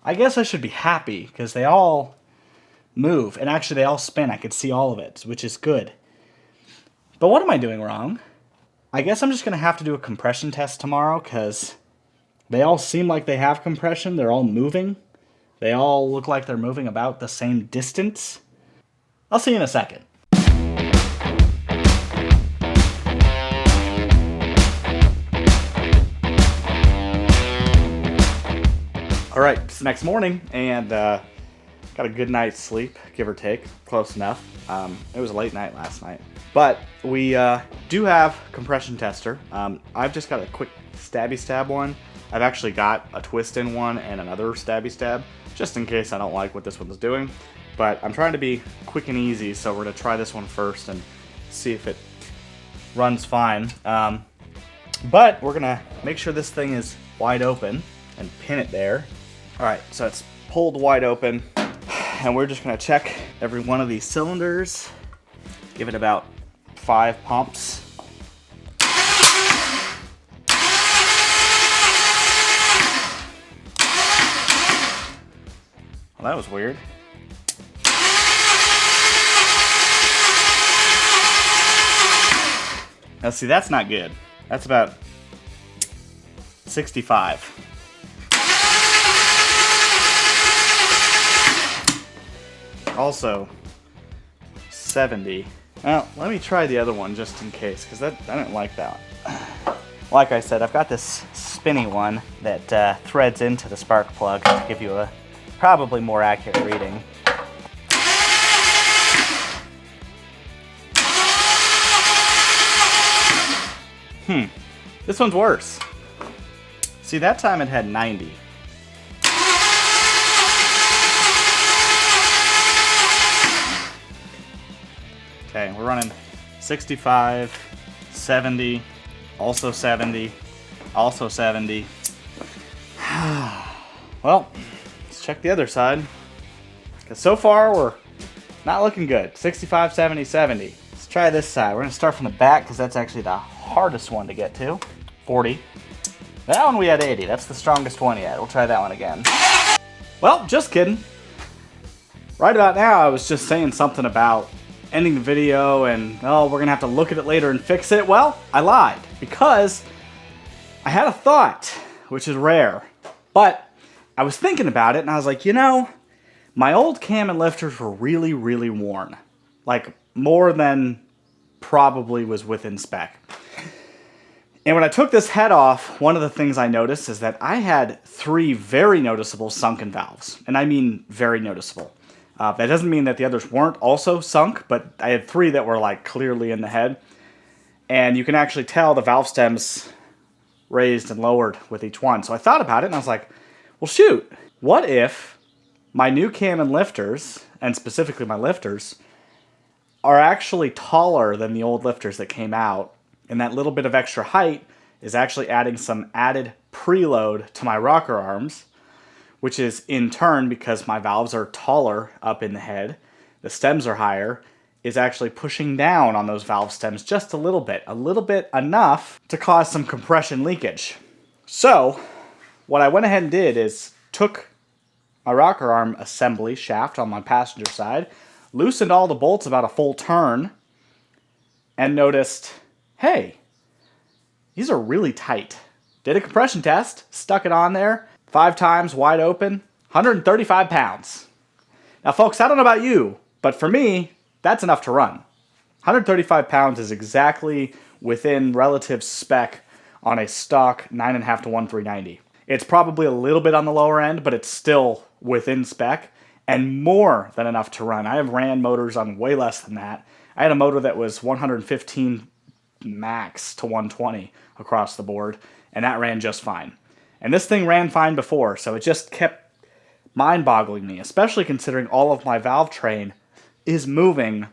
I guess I should be happy, because they all move, and actually they all spin. I could see all of it, which is good. But what am I doing wrong? I guess I'm just going to have to do a compression test tomorrow, because they all seem like they have compression. They're all moving. They all look like they're moving about the same distance. I'll see you in a second. All right, it's the next morning, and got a good night's sleep, give or take, close enough. It was a late night last night. But we do have compression tester. I've just got a quick stabby stab one. I've actually got a twist in one and another stabby stab, just in case I don't like what this one's doing. But I'm trying to be quick and easy, so we're gonna try this one first and see if it runs fine. But we're gonna make sure this thing is wide open and pin it there. All right, so it's pulled wide open, and we're just gonna check every one of these cylinders, give it about 5 pumps. Well, that was weird. Now see, that's not good. That's about 65. Also 70. Well, let me try the other one just in case, because I didn't like that one. Like I said, I've got this spinny one that threads into the spark plug to give you a probably more accurate reading. This one's worse. See, that time it had 90. Okay, we're running 65, 70, also 70, also 70. Well, let's check the other side. Because so far, we're not looking good. 65, 70, 70. Let's try this side. We're going to start from the back because that's actually the hardest one to get to. 40. That one we had 80. That's the strongest one yet. We'll try that one again. Well, just kidding. Right about now, I was just saying something about ending the video and, oh, we're going to have to look at it later and fix it. Well, I lied because I had a thought, which is rare. But I was thinking about it and I was like, you know, my old cam and lifters were really, really worn. Like more than probably was within spec. And when I took this head off, one of the things I noticed is that I had 3 very noticeable sunken valves. And I mean very noticeable. That doesn't mean that the others weren't also sunk, but I had 3 that were like clearly in the head. And you can actually tell the valve stems raised and lowered with each one. So I thought about it and I was like, well shoot, what if my new cam and lifters, and specifically my lifters, are actually taller than the old lifters that came out, and that little bit of extra height is actually adding some added preload to my rocker arms, which is in turn, because my valves are taller up in the head, the stems are higher, is actually pushing down on those valve stems just a little bit enough to cause some compression leakage. So what I went ahead and did is took my rocker arm assembly shaft on my passenger side, loosened all the bolts about a full turn, and noticed, hey, these are really tight. Did a compression test, stuck it on there, 5 times wide open, 135 pounds. Now folks, I don't know about you, but for me, that's enough to run. 135 pounds is exactly within relative spec on a stock 9.5 to 1 390. It's probably a little bit on the lower end, but it's still within spec and more than enough to run. I have ran motors on way less than that. I had a motor that was 115 max to 120 across the board, and that ran just fine. And this thing ran fine before, so it just kept mind-boggling me, especially considering all of my valve train is moving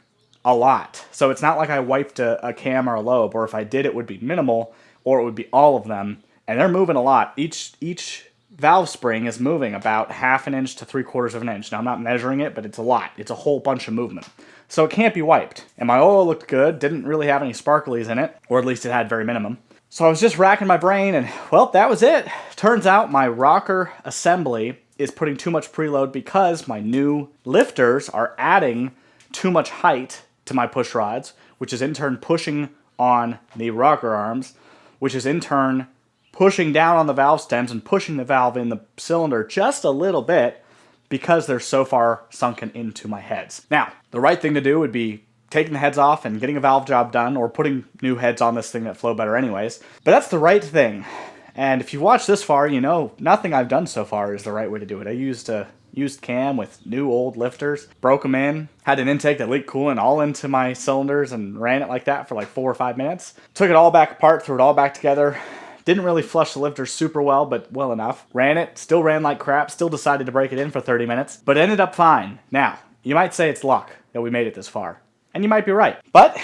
a lot. So it's not like I wiped a cam or a lobe, or if I did, it would be minimal, or it would be all of them, and they're moving a lot. Each valve spring is moving about 1/2 inch to 3/4 inch. Now, I'm not measuring it, but it's a lot. It's a whole bunch of movement. So it can't be wiped. And my oil looked good, didn't really have any sparklies in it, or at least it had very minimum. So I was just racking my brain and, well, that was it. Turns out my rocker assembly is putting too much preload because my new lifters are adding too much height to my push rods, which is in turn pushing on the rocker arms, which is in turn pushing down on the valve stems and pushing the valve in the cylinder just a little bit because they're so far sunken into my heads. Now, the right thing to do would be taking the heads off and getting a valve job done, or putting new heads on this thing that flow better anyways. But that's the right thing. And if you watch this far, you know nothing I've done so far is the right way to do it. I used a used cam with new old lifters, broke them in, had an intake that leaked coolant all into my cylinders and ran it like that for like 4 or 5 minutes. Took it all back apart, threw it all back together. Didn't really flush the lifter super well, but well enough. Ran it, still ran like crap, still decided to break it in for 30 minutes, but ended up fine. Now, you might say it's luck that we made it this far, and you might be right. But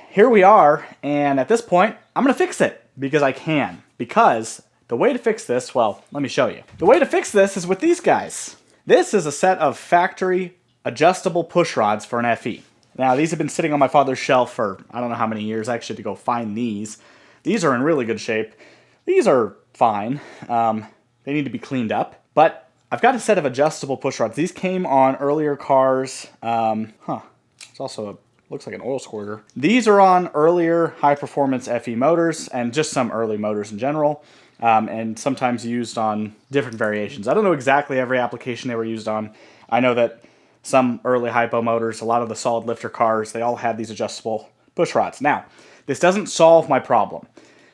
here we are, and at this point, I'm gonna fix it because I can. Because the way to fix this, well, let me show you. The way to fix this is with these guys. This is a set of factory adjustable push rods for an FE. Now, these have been sitting on my father's shelf for I don't know how many years. I actually had to go find these. These are in really good shape. These are fine. They need to be cleaned up. But I've got a set of adjustable push rods. These came on earlier cars. It's also looks like an oil squirter. These are on earlier high-performance FE motors and just some early motors in general. And sometimes used on different variations. I don't know exactly every application they were used on. I know that some early hypo motors, a lot of the solid lifter cars, they all had these adjustable push rods. Now, this doesn't solve my problem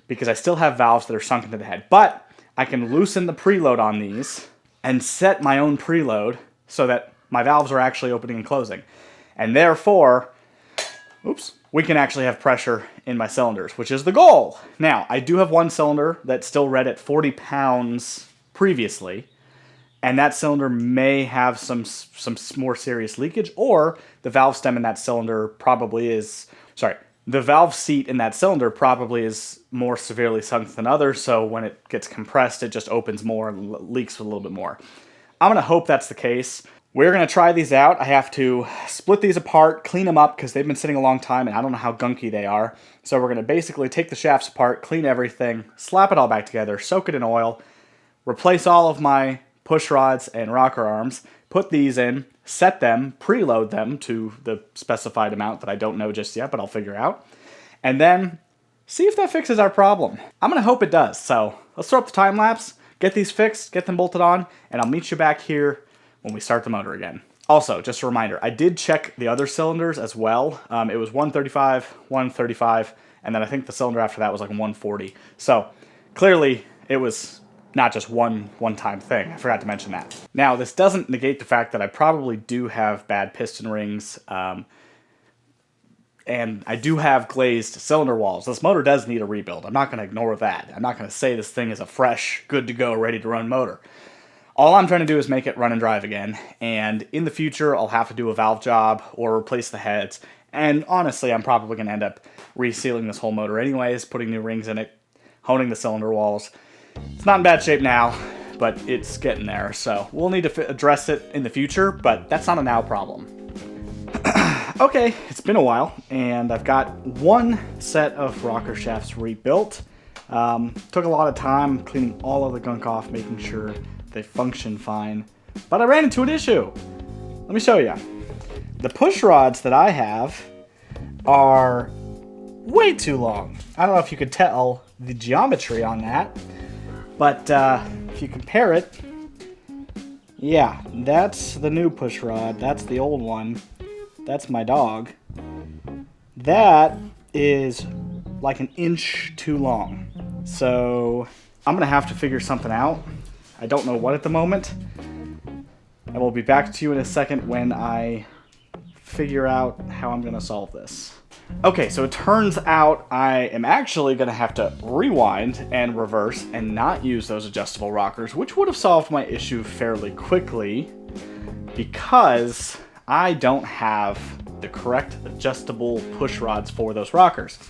because I still have valves that are sunk into the head, but I can loosen the preload on these and set my own preload so that my valves are actually opening and closing. And therefore, we can actually have pressure in my cylinders, which is the goal. Now, I do have one cylinder that's still read at 40 pounds previously, and that cylinder may have some more serious leakage, or the valve stem in that cylinder probably is, the valve seat in that cylinder probably is more severely sunk than others, so when it gets compressed, it just opens more and leaks a little bit more. I'm gonna hope that's the case. We're going to try these out. I have to split these apart, clean them up because they've been sitting a long time and I don't know how gunky they are. So we're going to basically take the shafts apart, clean everything, slap it all back together, soak it in oil, replace all of my push rods and rocker arms, put these in, set them, preload them to the specified amount that I don't know just yet, but I'll figure out, and then see if that fixes our problem. I'm going to hope it does. So let's throw up the time lapse, get these fixed, get them bolted on, and I'll meet you back here when we start the motor again. Also, just a reminder, I did check the other cylinders as well. It was 135, 135, and then I think the cylinder after that was like 140. So clearly it was not just one-time thing. I forgot to mention that. Now, this doesn't negate the fact that I probably do have bad piston rings, and I do have glazed cylinder walls. This motor does need a rebuild. I'm not going to ignore that. I'm not going to say this thing is a fresh, good-to-go, ready-to-run motor. All I'm trying to do is make it run and drive again, and in the future, I'll have to do a valve job or replace the heads, and honestly, I'm probably going to end up resealing this whole motor anyways, putting new rings in it, honing the cylinder walls. It's not in bad shape now, but it's getting there, so we'll need to address it in the future, but that's not a now problem. Okay, it's been a while, and I've got one set of rocker shafts rebuilt. Took a lot of time cleaning all of the gunk off, making sure they function fine, but I ran into an issue. Let me show you. The push rods that I have are way too long. I don't know if you could tell the geometry on that, but if you compare it, yeah, that's the new push rod, that's the old one, that's my dog. That is like an inch too long. So I'm gonna have to figure something out. I don't know what at the moment. I will be back to you in a second when I figure out how I'm gonna solve this. Okay, so it turns out I am actually gonna have to rewind and reverse and not use those adjustable rockers, which would have solved my issue fairly quickly because I don't have the correct adjustable push rods for those rockers.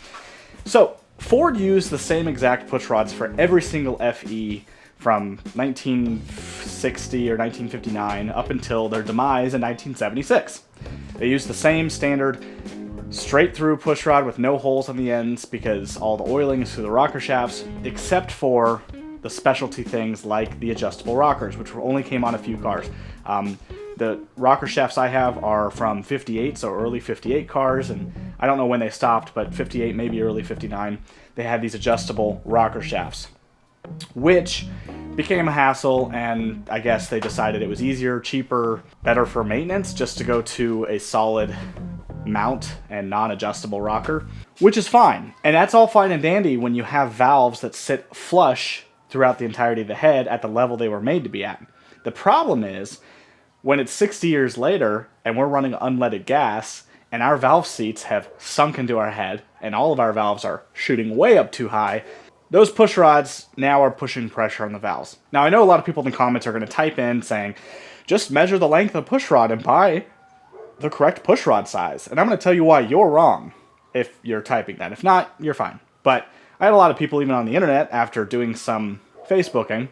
So Ford used the same exact push rods for every single FE from 1960 or 1959 up until their demise in 1976. They used the same standard straight through push rod with no holes on the ends because all the oiling is through the rocker shafts, except for the specialty things like the adjustable rockers, which only came on a few cars. The rocker shafts I have are from 58, so early 58 cars, and I don't know when they stopped, but 58, maybe early 59, they had these adjustable rocker shafts, which became a hassle, and I guess they decided it was easier, cheaper, better for maintenance just to go to a solid mount and non-adjustable rocker, which is fine. And that's all fine and dandy when you have valves that sit flush throughout the entirety of the head at the level they were made to be at. The problem is, when it's 60 years later and we're running unleaded gas and our valve seats have sunk into our head and all of our valves are shooting way up too high, those push rods now are pushing pressure on the valves. Now, I know a lot of people in the comments are going to type in saying, just measure the length of push rod and buy the correct push rod size. And I'm going to tell you why you're wrong if you're typing that. If not, you're fine. But I had a lot of people even on the internet after doing some Facebooking,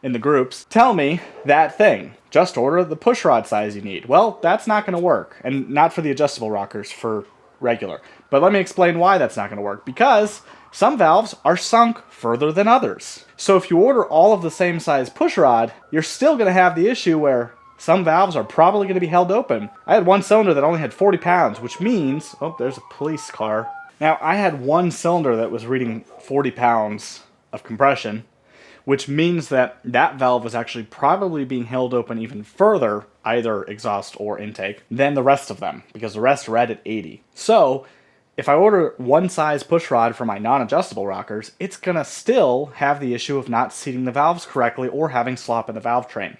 in the groups, tell me that thing. Just order the push rod size you need. Well, that's not going to work. And not for the adjustable rockers, for regular. But let me explain why that's not going to work. Because some valves are sunk further than others. So if you order all of the same size push rod, you're still going to have the issue where some valves are probably going to be held open. I had one cylinder that only had 40 pounds, which means... Oh, there's a police car. Now, I had one cylinder that was reading 40 pounds of compression, which means that that valve was actually probably being held open even further, either exhaust or intake, than the rest of them, because the rest read at 80. So, if I order one size push rod for my non-adjustable rockers, it's going to still have the issue of not seating the valves correctly or having slop in the valve train.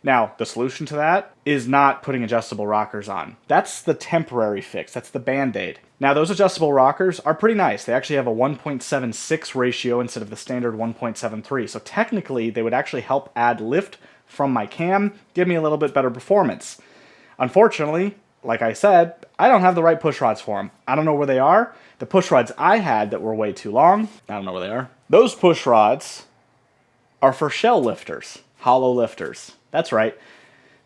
Now, the solution to that is not putting adjustable rockers on. That's the temporary fix. That's the Band-Aid. Now, those adjustable rockers are pretty nice. They actually have a 1.76 ratio instead of the standard 1.73. So technically, they would actually help add lift from my cam, give me a little bit better performance. Unfortunately, like I said, I don't have the right push rods for them. I don't know where they are. The push rods I had that were way too long, I don't know where they are. Those push rods are for shell lifters, hollow lifters. That's right.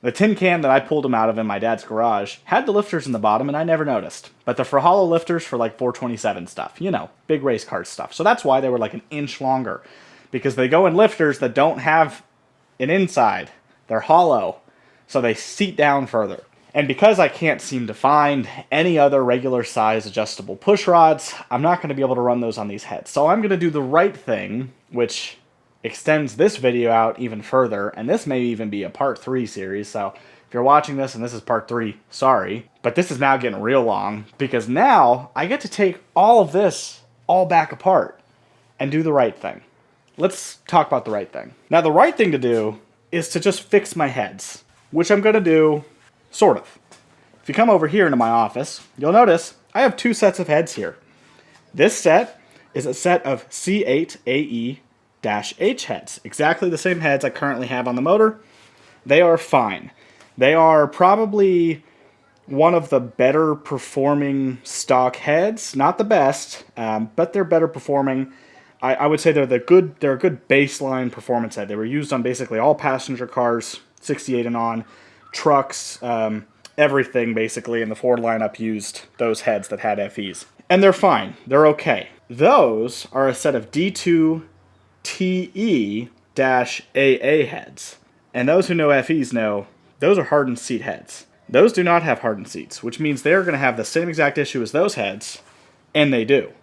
The tin can that I pulled them out of in my dad's garage had the lifters in the bottom, and I never noticed. But they're for hollow lifters for like 427 stuff. Big race car stuff. So that's why they were like an inch longer. Because they go in lifters that don't have an inside. They're hollow. So they seat down further. And because I can't seem to find any other regular size adjustable push rods, I'm not going to be able to run those on these heads. So I'm going to do the right thing, which extends this video out even further, and this may even be a part 3 series, so if you're watching this and this is part 3, sorry. But this is now getting real long, because now I get to take all of this all back apart and do the right thing. Let's talk about the right thing. Now, the right thing to do is to just fix my heads, which I'm going to do, sort of. If you come over here into my office, you'll notice I have 2 sets of heads here. This set is a set of C8AE-H heads. Exactly the same heads I currently have on the motor. They are fine. They are probably one of the better performing stock heads. Not the best, but they're better performing. I would say they're a good baseline performance head. They were used on basically all passenger cars, 68 and on, trucks, everything basically in the Ford lineup used those heads that had FEs. And they're fine. They're okay. Those are a set of D2 TE-AA heads. And those who know FEs know those are hardened seat heads. Those do not have hardened seats, which means they're going to have the same exact issue as those heads, and they do.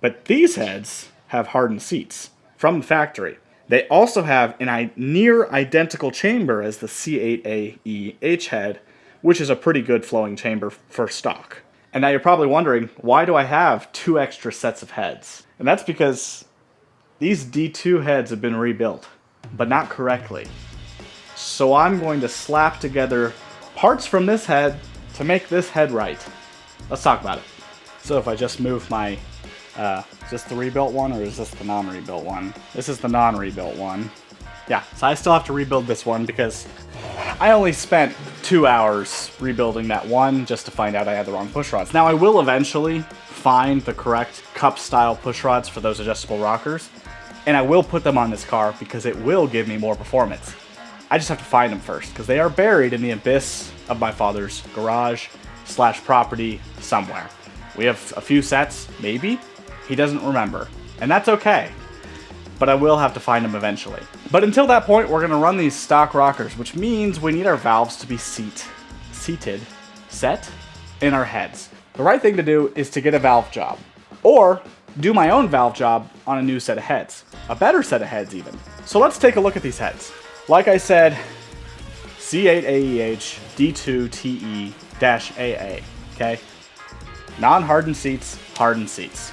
But these heads have hardened seats from the factory. They also have a near identical chamber as the C8AE-H head, which is a pretty good flowing chamber for stock. And now you're probably wondering, why do I have 2 extra sets of heads? And that's because these D2 heads have been rebuilt, but not correctly. So I'm going to slap together parts from this head to make this head right. Let's talk about it. So if I just move my, is this the rebuilt one or is this the non-rebuilt one? This is the non-rebuilt one. Yeah, so I still have to rebuild this one because I only spent 2 hours rebuilding that one just to find out I had the wrong push rods. Now I will eventually find the correct cup style push rods for those adjustable rockers, and I will put them on this car because it will give me more performance. I just have to find them first because they are buried in the abyss of my father's garage / property somewhere. We have a few sets, maybe. He doesn't remember, and that's okay. But I will have to find them eventually. But until that point, we're going to run these stock rockers, which means we need our valves to be set in our heads. The right thing to do is to get a valve job, or do my own valve job on a new set of heads. A better set of heads even. So let's take a look at these heads. Like I said, C8AEH D2TE-AA, okay? Non-hardened seats, hardened seats.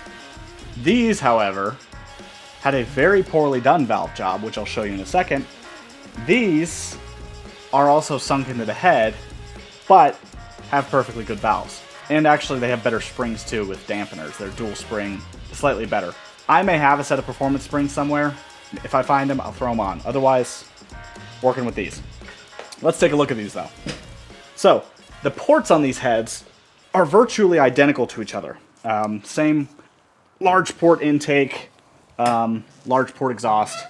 These, however, had a very poorly done valve job, which I'll show you in a second. These are also sunk into the head, but have perfectly good valves. And actually they have better springs too with dampeners. They're dual spring, slightly better. I may have a set of performance springs somewhere. If I find them, I'll throw them on. Otherwise, working with these. Let's take a look at these though. So, the ports on these heads are virtually identical to each other. Same large port intake, large port exhaust.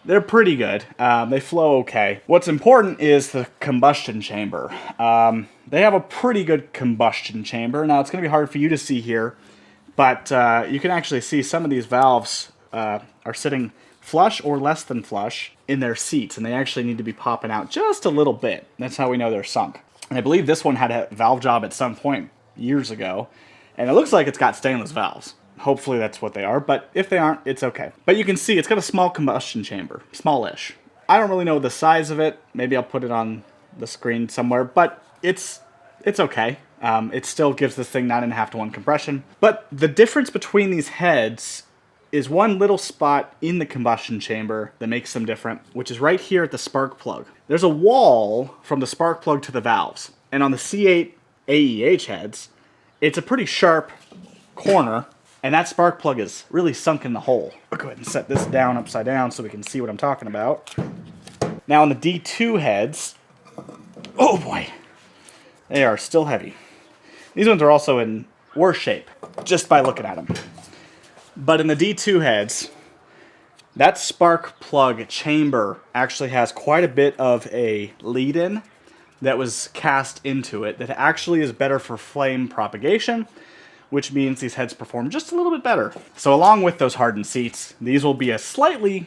They're pretty good. They flow okay. What's important is the combustion chamber. They have a pretty good combustion chamber. Now, it's going to be hard for you to see here, but you can actually see some of these valves are sitting flush or less than flush in their seats, and they actually need to be popping out just a little bit. That's how we know they're sunk. And I believe this one had a valve job at some point years ago, and it looks like it's got stainless valves. Hopefully that's what they are, but if they aren't, it's okay. But you can see it's got a small combustion chamber, smallish. I don't really know the size of it. Maybe I'll put it on the screen somewhere, but it's okay. It still gives this thing 9.5 to 1 compression. But the difference between these heads is one little spot in the combustion chamber that makes them different, which is right here at the spark plug. There's a wall from the spark plug to the valves, and on the C8 AEH heads, it's a pretty sharp corner, and that spark plug is really sunk in the hole. I'll go ahead and set this down upside down so we can see what I'm talking about. Now on the D2 heads, oh boy, they are still heavy. These ones are also in worse shape, just by looking at them. But in the D2 heads, that spark plug chamber actually has quite a bit of a lead-in that was cast into it that actually is better for flame propagation, which means these heads perform just a little bit better. So along with those hardened seats, these will be a slightly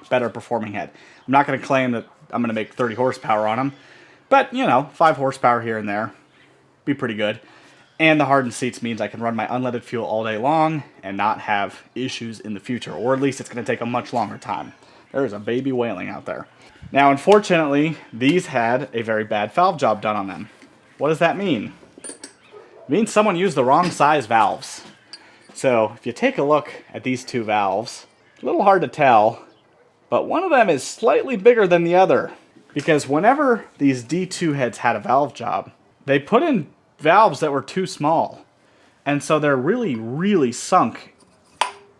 better performing head. I'm not going to claim that I'm going to make 30 horsepower on them, but, you know, 5 horsepower here and there, be pretty good. And the hardened seats means I can run my unleaded fuel all day long and not have issues in the future, or at least it's going to take a much longer time. There is a baby wailing out there. Now, unfortunately, these had a very bad valve job done on them. What does that mean? It means someone used the wrong size valves. So, if you take a look at these two valves, it's a little hard to tell, but one of them is slightly bigger than the other. Because whenever these D2 heads had a valve job, they put in valves that were too small. And so they're really sunk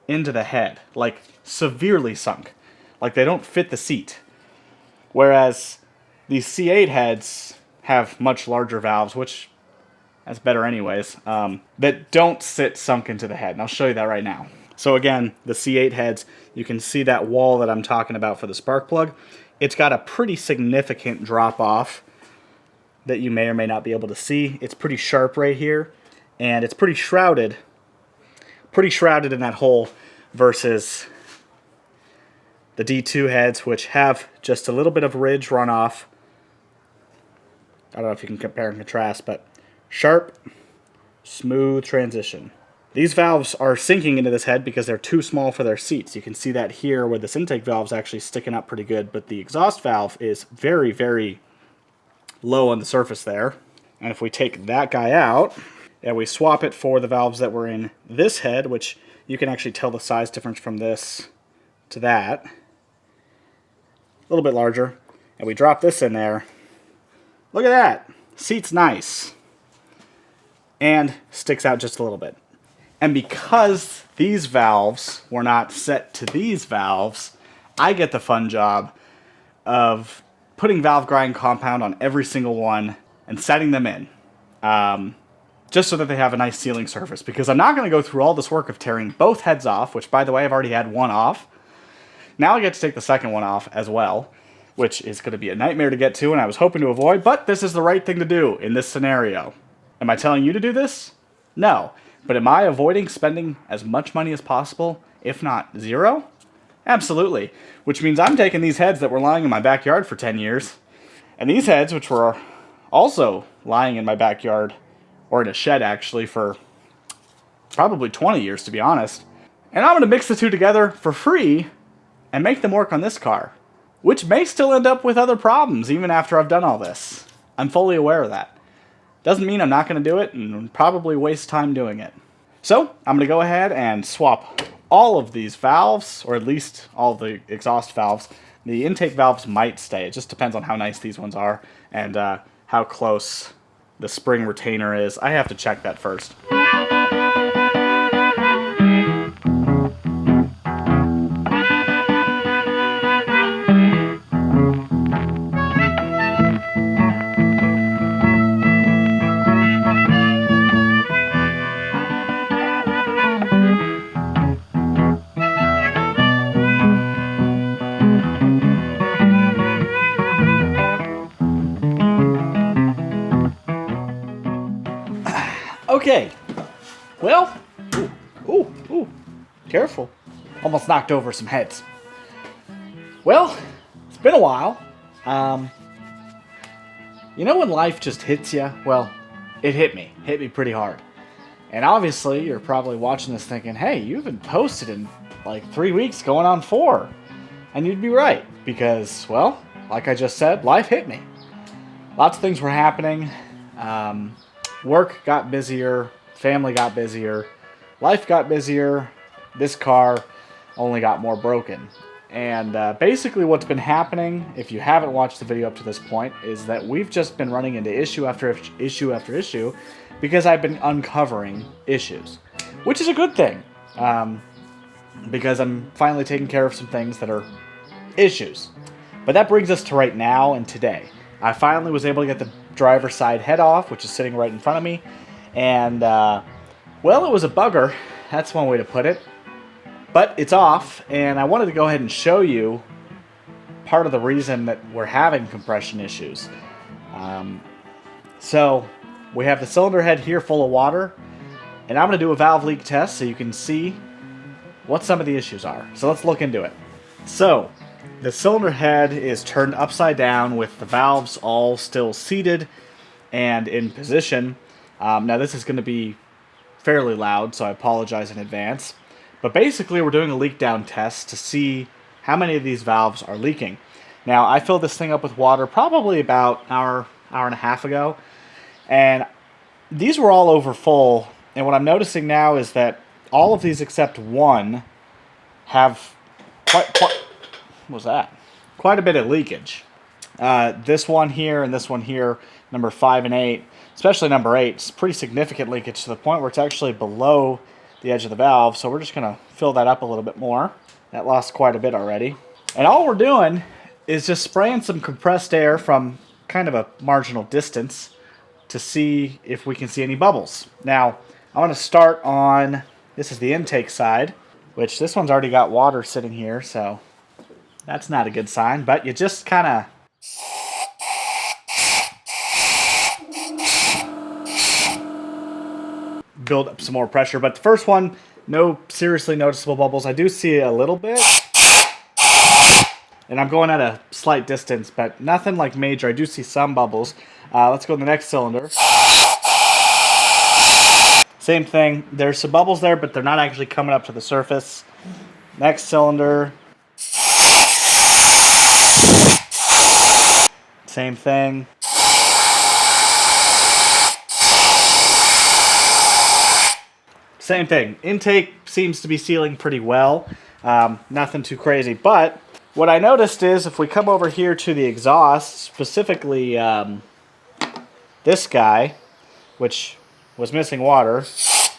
into the head. Like, severely sunk. Like, they don't fit the seat. Whereas these C8 heads have much larger valves, which that's better anyways, that don't sit sunk into the head. And I'll show you that right now. So again, the C8 heads, you can see that wall that I'm talking about for the spark plug. It's got a pretty significant drop off that you may or may not be able to see. It's pretty sharp right here, and it's pretty shrouded in that hole versus the D2 heads, which have just a little bit of ridge runoff. I don't know if you can compare and contrast, but sharp, smooth transition. These valves are sinking into this head because they're too small for their seats. You can see that here where this intake valve is actually sticking up pretty good, but the exhaust valve is very low on the surface there. And if we take that guy out and we swap it for the valves that were in this head, which you can actually tell the size difference from this to that, a little bit larger, and we drop this in there, look at that. Seat's nice and sticks out just a little bit. And because these valves were not set to these valves, I get the fun job of putting valve grind compound on every single one and setting them in, just so that they have a nice sealing surface, because I'm not going to go through all this work of tearing both heads off, which, by the way, I've already had one off. Now I get to take the second one off as well, which is going to be a nightmare to get to, and I was hoping to avoid, but this is the right thing to do in this scenario. Am I telling you to do this? No. But am I avoiding spending as much money as possible, if not zero? Absolutely. Which means I'm taking these heads that were lying in my backyard for 10 years, and these heads, which were also lying in my backyard, or in a shed actually, for probably 20 years to be honest, and I'm going to mix the two together for free and make them work on this car, which may still end up with other problems even after I've done all this. I'm fully aware of that. Doesn't mean I'm not going to do it and probably waste time doing it. So, I'm going to go ahead and swap all of these valves, or at least all the exhaust valves, the intake valves might stay. It just depends on how nice these ones are and how close the spring retainer is. I have to check that first. Okay, well, ooh, careful. Almost knocked over some heads. Well, it's been a while. You know when life just hits you? Well, it hit me pretty hard. And obviously, you're probably watching this thinking, hey, you haven't posted in like 3 weeks, going on 4. And you'd be right, because, well, like I just said, life hit me. Lots of things were happening. Work got busier, family got busier, life got busier, this car only got more broken. And basically what's been happening, if you haven't watched the video up to this point, is that we've just been running into issue after issue after issue because I've been uncovering issues, which is a good thing, because I'm finally taking care of some things that are issues. But that brings us to right now and today. I finally was able to get the driver's side head off, which is sitting right in front of me, and well, it was a bugger, that's one way to put it, but it's off, and I wanted to go ahead and show you part of the reason that we're having compression issues. So we have the cylinder head here full of water, and I'm going to do a valve leak test so you can see what some of the issues are. So let's look into it. So the cylinder head is turned upside down with the valves all still seated and in position. Now this is going to be fairly loud, so I apologize in advance. But basically we're doing a leak down test to see how many of these valves are leaking. Now I filled this thing up with water probably about an hour and a half ago, and these were all over full. And what I'm noticing now is that all of these except one have quite a bit of leakage. This one here and this one here, number 5 and 8, especially number 8, it's pretty significant leakage to the point where it's actually below the edge of the valve. So we're just going to fill that up a little bit more. That lost quite a bit already. And all we're doing is just spraying some compressed air from kind of a marginal distance to see if we can see any bubbles. Now, I want to start on, this is the intake side, which this one's already got water sitting here, so that's not a good sign, but you just kind of build up some more pressure. But the first one, no seriously noticeable bubbles. I do see a little bit, and I'm going at a slight distance, but nothing like major. I do see some bubbles. Let's go to the next cylinder. Same thing. There's some bubbles there, but they're not actually coming up to the surface. Next cylinder. Same thing. Same thing. Intake seems to be sealing pretty well. Nothing too crazy. But what I noticed is if we come over here to the exhaust, specifically this guy, which was missing water. Let's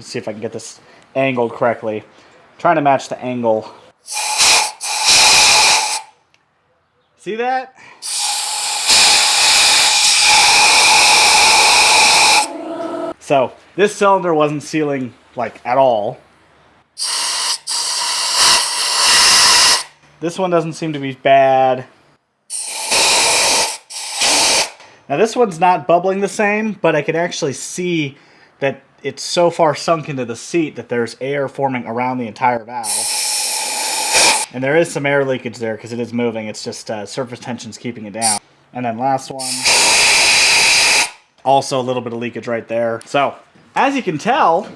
see if I can get this angled correctly. I'm trying to match the angle. See that? So this cylinder wasn't sealing like at all. This one doesn't seem to be bad. Now this one's not bubbling the same, but I can actually see that it's so far sunk into the seat that there's air forming around the entire valve. And there is some air leakage there because it is moving. It's just surface tension's keeping it down. And then last one, also a little bit of leakage right there. So as you can tell,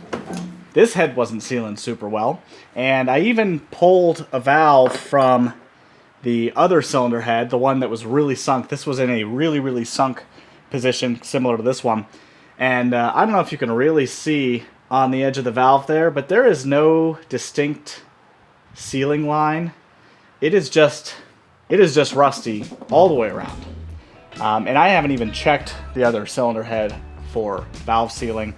this head wasn't sealing super well. And I even pulled a valve from the other cylinder head, the one that was really sunk. This was in a really sunk position, similar to this one. And I don't know if you can really see on the edge of the valve there, but there is no distinct sealing line. It is just rusty all the way around. And I haven't even checked the other cylinder head for valve sealing.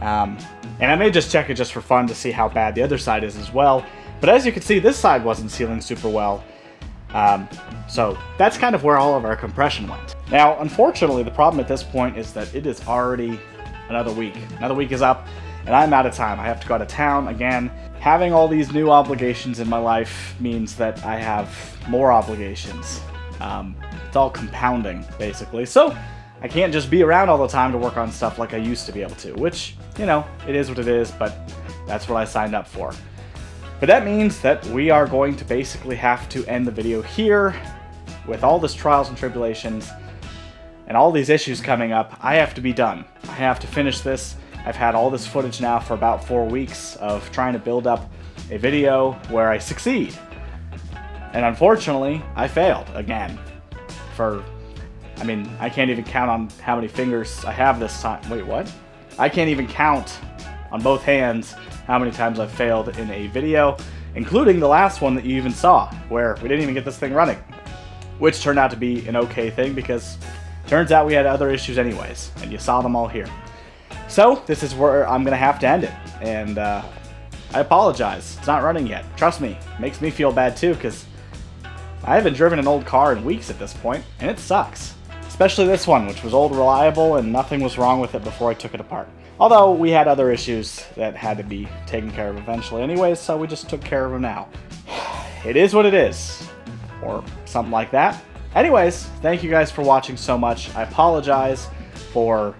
And I may just check it just for fun to see how bad the other side is as well. But as you can see, this side wasn't sealing super well. So that's kind of where all of our compression went. Now, unfortunately, the problem at this point is that it is already another week. Another week is up, and I'm out of time. I have to go out of town again. Having all these new obligations in my life means that I have more obligations. It's all compounding, basically. So I can't just be around all the time to work on stuff like I used to be able to, which, you know, it is what it is, but that's what I signed up for. But that means that we are going to basically have to end the video here. With all this trials and tribulations and all these issues coming up, I have to be done. I have to finish this. I've had all this footage now for about 4 weeks of trying to build up a video where I succeed. And unfortunately, I failed again. I can't even count on how many fingers I have this time. Wait, what? I can't even count on both hands how many times I've failed in a video, including the last one that you even saw, where we didn't even get this thing running. Which turned out to be an okay thing, because turns out we had other issues anyways, and you saw them all here. So this is where I'm gonna have to end it, and I apologize. It's not running yet. Trust me, it makes me feel bad too, because I haven't driven an old car in weeks at this point, and it sucks. Especially this one, which was old, reliable, and nothing was wrong with it before I took it apart. Although we had other issues that had to be taken care of eventually anyways, so we just took care of them now. It is what it is. Or something like that. Anyways, thank you guys for watching so much. I apologize for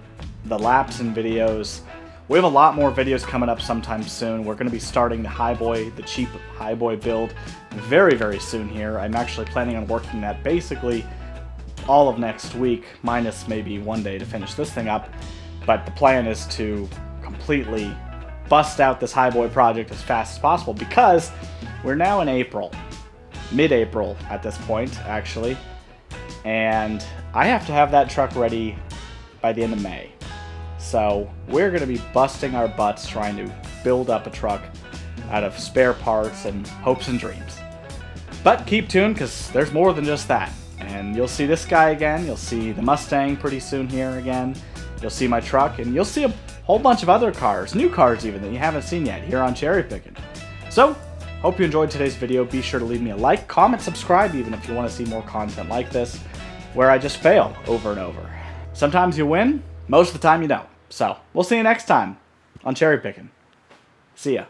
the lapse in videos. We have a lot more videos coming up sometime soon. We're going to be starting the cheap Highboy build very, very soon here. I'm actually planning on working that basically all of next week, minus maybe one day to finish this thing up. But the plan is to completely bust out this Highboy project as fast as possible, because we're now in April. Mid-April at this point, actually, and I have to have that truck ready by the end of May. So we're going to be busting our butts trying to build up a truck out of spare parts and hopes and dreams. But keep tuned, because there's more than just that. And you'll see this guy again, you'll see the Mustang pretty soon here again, you'll see my truck, and you'll see a whole bunch of other cars, new cars even, that you haven't seen yet here on Cherry Pickin'. So hope you enjoyed today's video. Be sure to leave me a like, comment, subscribe even if you want to see more content like this, where I just fail over and over. Sometimes you win, most of the time you don't. So, we'll see you next time on Cherry Pickin'. See ya.